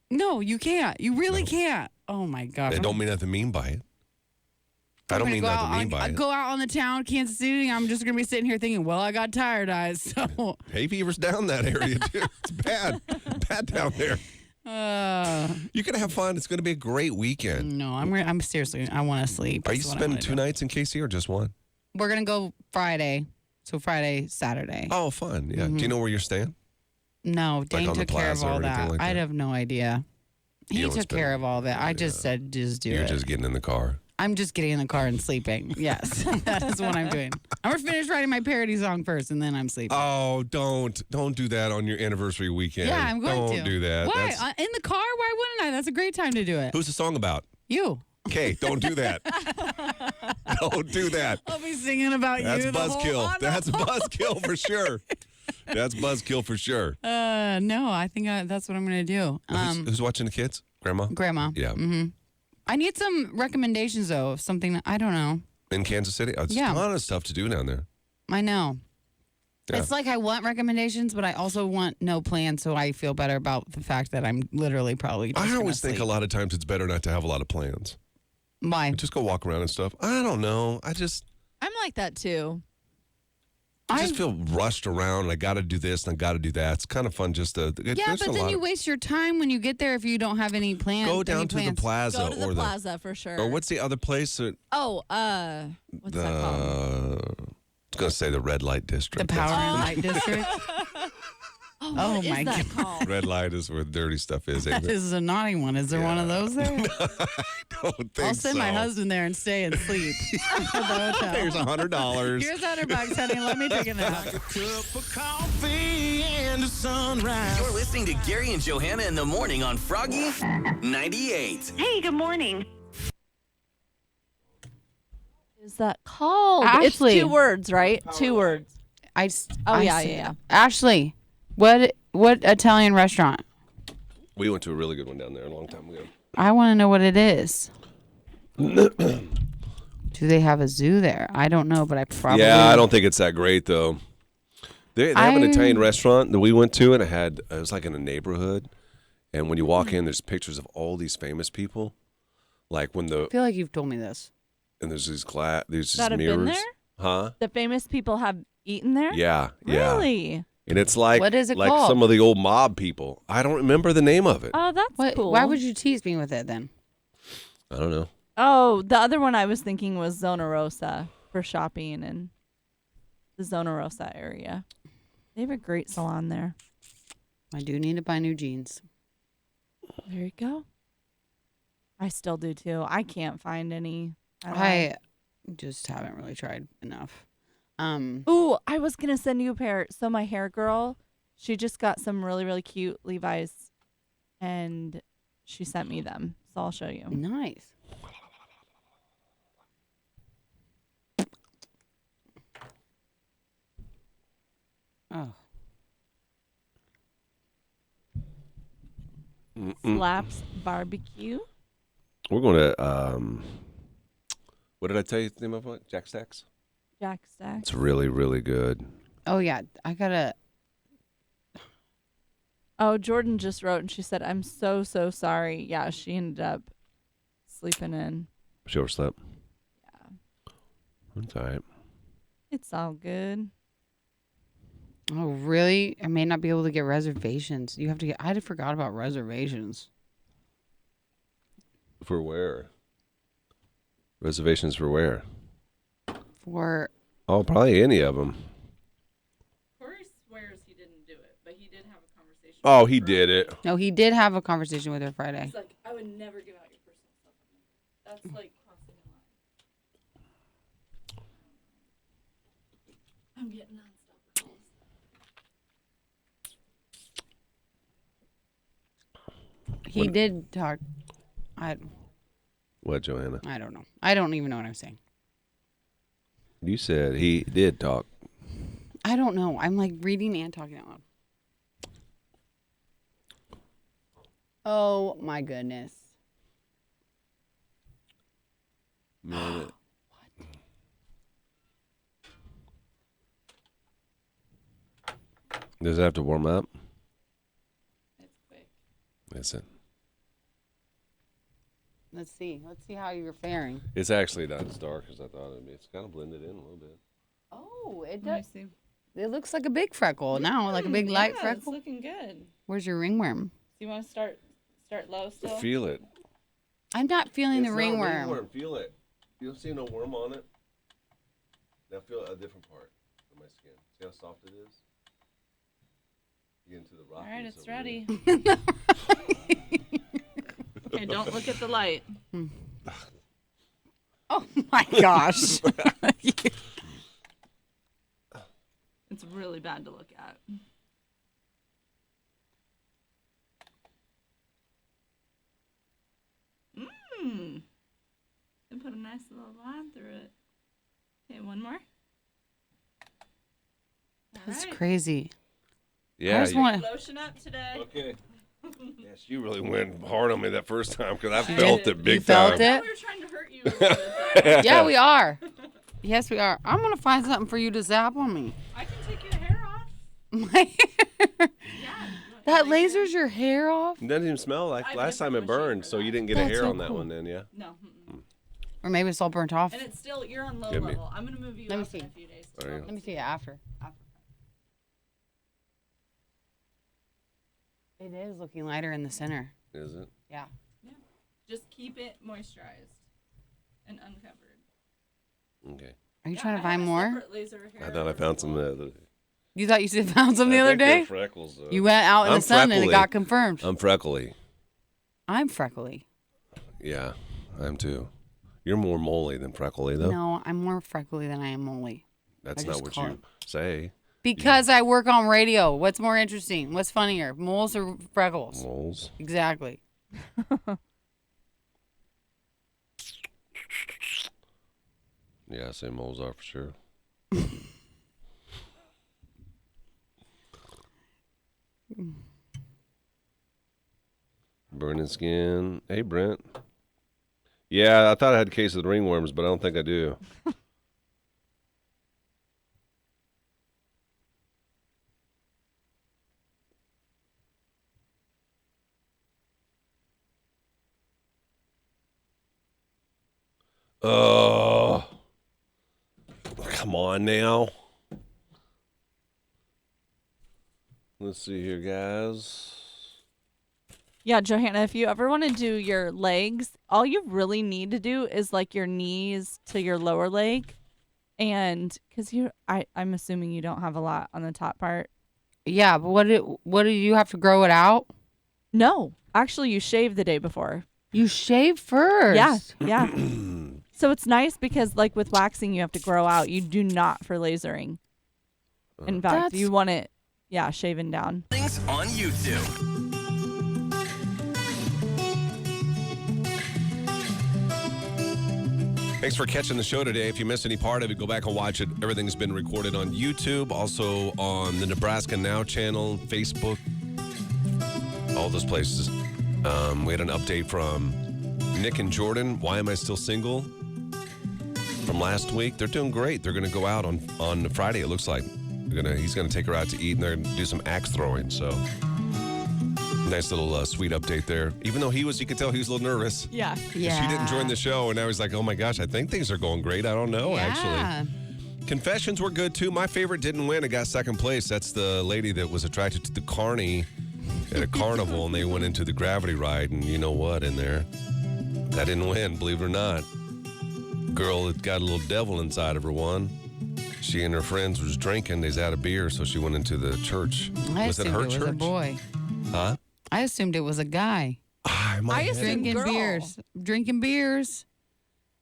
No, you can't. You really can't. Oh, my gosh. I don't mean nothing mean by it. I don't mean nothing mean by it. Go out on the town, Kansas City. I'm just going to be sitting here thinking, well, I got tired eyes. So Hay fever's down that area, too. It's bad. Bad down there. You're going to have fun. It's going to be a great weekend. No, I'm seriously, I want to sleep. Are you spending 2 nights in KC or just one? We're going to go Friday. So Friday, Saturday. Oh, fun. Yeah. Do you know where you're staying? No, Dane took care of all that. I'd have no idea. He took care of all that. I just said, just do it. You're just getting in the car. I'm just getting in the car and sleeping. Yes, that is what I'm doing. I'm going to finish writing my parody song first, and then I'm sleeping. Oh, don't do that on your anniversary weekend. Yeah, I'm going to. Don't do that. Why? In the car? Why wouldn't I? That's a great time to do it. Who's the song about? You. Okay, don't do that. Don't do that. I'll be singing about That's you. buzzkill. That's buzzkill for sure. That's buzzkill for sure. No, I think that's what I'm going to do. Who's watching the kids? Grandma? Grandma. Yeah. Mm-hmm. I need some recommendations, though, of something that I don't know. In Kansas City? It's a lot of stuff to do down there. I know. Yeah. It's like I want recommendations, but I also want no plan, so I feel better about the fact that I'm literally probably just I always sleep. think a lot of times it's better not to have a lot of plans. Why? Just go walk around and stuff. I don't know. I'm like that too. I just feel rushed around. And I got to do this and I got to do that. It's kind of fun just to. Yeah, but then you waste your time when you get there if you don't have any plans. Go down to the plaza. Go to the plaza for sure. Or what's the other place? What's that called? I was going to say the red light district. The power light district. What is my that God. called? Red light is where the dirty stuff is. That is a naughty one. Is there one of those there? Don't think I'll send my husband there and stay and sleep at the hotel. Here's $100. Here's $100, honey. Let me take a nap. You're listening to Gary and Johanna in the morning on Froggy 98. Hey, good morning. Is that called? Ashley. It's 2 words, right? 2 words. Yeah. Ashley, what Italian restaurant? We went to a really good one down there a long time ago. I want to know what it is. Do they have a zoo there? I don't know, but I probably... Yeah, I don't think it's that great, though. They have an Italian restaurant that we went to, and it was like in a neighborhood. And when you walk in, there's pictures of all these famous people. Like when I feel like you've told me this. And there's these there's these That have mirrors. been there? Huh? The famous people have eaten there? Yeah, yeah. Really? And it's like, what is it like called? some of the old mob people. I don't remember the name of it. Oh, that's cool. Why would you tease me with it then? I don't know. Oh, the other one I was thinking was Zona Rosa for shopping in the Zona Rosa area. They have a great salon there. I do need to buy new jeans. There you go. I still do too. I can't find any. I just haven't really tried enough. Ooh, I was gonna send you a pair. So my hair girl, she just got some really, really cute Levi's, and she sent me them. So I'll show you. Nice. Oh. Slaps Barbecue. We're going to, what did I tell you the name of it? Jack Stacks? Jack Stack. It's really, really good. Oh, yeah. I got to. Oh, Jordan just wrote and she said, I'm so, so sorry. Yeah, she ended up sleeping in. She overslept. Yeah. That's all right. It's all good. Oh, really? I may not be able to get reservations. You have to get. I forgot about reservations. For where? Reservations for where? For. Oh, probably any of them. Corey swears he didn't do it, but he did have a conversation. Oh, he did it. No, he did have a conversation with her Friday. He's like, I would never give out your personal stuff. That's like crossing the line. I'm getting nonstop calls. He did talk. What, Johanna? I don't know. I don't even know what I'm saying. You said he did talk. I don't know. I'm like reading and talking out loud. Oh my goodness. minute. Does it have to warm up? It's quick. Is it? Let's see. Let's see how you're faring. It's actually not as dark as I thought it'd be. It's kind of blended in a little bit. Oh, it Let me does. see. It looks like a big freckle now, like a big light It's freckle. looking good. Where's your ringworm? Do you want to start low still? Feel it. I'm not feeling the It's not ringworm. ringworm. Feel it. You don't see no worm on it? Now feel a different part of my skin. See how soft it is? You get into the All Rockies. right, it's over ready. there. Okay, don't look at the light. Oh my gosh. It's really bad to look at. And put a nice little line through it. Okay, one more. That's All right. crazy. Yeah. I just want to. Lotion up today. Okay. Yes, you really went hard on me that first time because I felt it big You felt time. it? We were trying to hurt you a little bit, though. Yeah, we are. Yes, we are. I'm gonna find something for you to zap on me. I can take your hair off. My hair. Yeah. That lasers your hair off? It doesn't even smell like I've last never time it machine burned, for so that. you didn't get a That's hair so on that cool. one then, yeah? No. Or maybe it's all burnt off. And it's still, you're on low Give me- level. I'm going to move you Let me up in see. a few days. There you Let me see it after. It is looking lighter in the center. Is it? Yeah. Just keep it moisturized and uncovered. Okay. Are you Yeah, trying I to find have a more? separate laser hair I thought I found some removal. the other day. You thought you found some the I other think they're day? freckles, though. You went out in I'm the sun and it freckly. got confirmed. I'm freckly. I'm freckly. Yeah, I'm too. You're more moly than freckly, though. No, I'm more freckly than I am moly. That's I not just what call you it. say. Because I work on radio. What's more interesting? What's funnier, moles or freckles? Moles. Exactly. Yeah, I say moles are for sure. Burning skin. Hey, Brent. Yeah, I thought I had a case of the ringworms, but I don't think I do. Oh, come on now. Let's see here, guys. Yeah, Johanna, if you ever want to do your legs, all you really need to do is like your knees to your lower leg. And because I'm assuming you don't have a lot on the top part. Yeah, but what do you have to grow it out? No, actually, you shave the day before. You shave first. Yeah, yeah. So it's nice because, like with waxing, you have to grow out. You do not for lasering. In fact, That's- you want it, shaven down. Things on YouTube. Thanks for catching the show today. If you missed any part of it, go back and watch it. Everything's been recorded on YouTube, also on the Nebraska Now channel, Facebook, all those places. We had an update from Nick and Jordan. Why am I still single? From last week. They're doing great. They're going to go out on Friday, it looks like. He's going to take her out to eat, and they're going to do some axe throwing. So, nice little sweet update there. Even though you could tell he was a little nervous. Yeah. Yeah. She didn't join the show, and now he's like, oh my gosh, I think things are going great. I don't know, actually. Confessions were good, too. My favorite didn't win. It got second place. That's the lady that was attracted to the carny at a carnival, and they went into the gravity ride, and you know what in there? That didn't win, believe it or not. Girl that got a little devil inside of her won. She and her friends was drinking. They's out of beer, so she went into the church. I Was it assumed her it was church? a boy. Huh? I assumed it was a guy I drinking girl. drinking beers,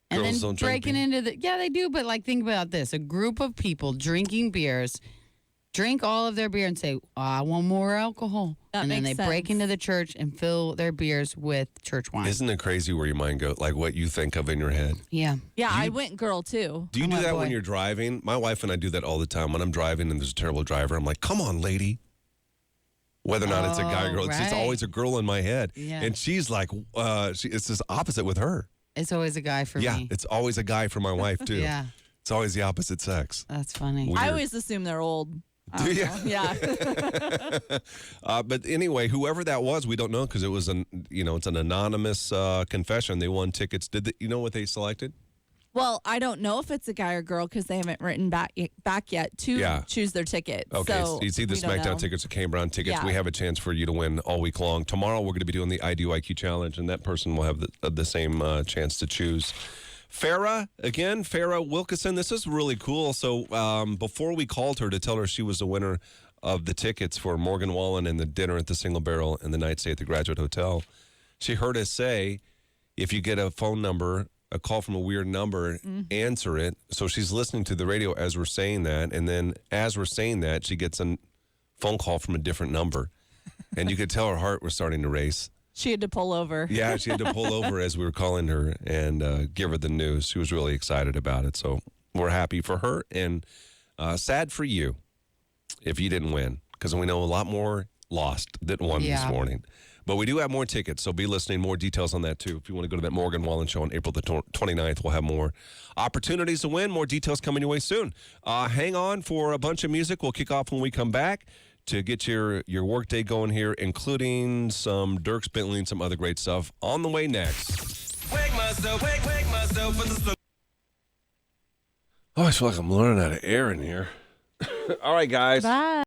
and Girls then don't drink breaking into the. Yeah, they do, but like think about this: a group of people drinking beers, drink all of their beer, and say, "I want more alcohol," That and then they makes break sense. into the church and fill their beers with church wine. Isn't it crazy where your mind goes, like what you think of in your head? Yeah. Yeah, I went girl too. Do you I'm do a that when boy. you're driving? My wife and I do that all the time. When I'm driving and there's a terrible driver, I'm like, come on, lady. Whether or not it's a guy or Oh, girl, it's right. always a girl in my head. Yeah. And she's like, it's just opposite with her. It's always a guy for Yeah, me. it's always a guy for my wife, too. Yeah, It's always the opposite sex. that's funny. Weird. I always assume they're old. I Do don't you? know. Yeah. But anyway, whoever that was, we don't know because it was it's an anonymous confession. They won tickets. You know what they selected? Well, I don't know if it's a guy or girl because they haven't written back yet to choose their ticket. Okay, so it's either we don't know. SmackDown tickets or Kane Brown tickets. Yeah. We have a chance for you to win all week long. Tomorrow, we're going to be doing the I Do IQ challenge, and that person will have the same chance to choose. Farrah Wilkeson, this is really cool. So before we called her to tell her she was the winner of the tickets for Morgan Wallen and the dinner at the Single Barrel and the night stay at the Graduate Hotel, she heard us say, if you get a phone number, a call from a weird number, answer it. So she's listening to the radio as we're saying that. And then as we're saying that, she gets a phone call from a different number. And you could tell her heart was starting to race. She had to pull over. Yeah, she had to pull over as we were calling her and give her the news. She was really excited about it. So we're happy for her and sad for you if you didn't win, because we know a lot more lost that won this morning. But we do have more tickets, so be listening. More details on that, too. If you want to go to that Morgan Wallen show on April the 29th, we'll have more opportunities to win. More details coming your way soon. Hang on for a bunch of music. We'll kick off when we come back to get your workday going here, including some Dierks Bentley and some other great stuff on the way next. Wake myself with the Oh, I feel like I'm running out of air in here. All right, guys. Bye.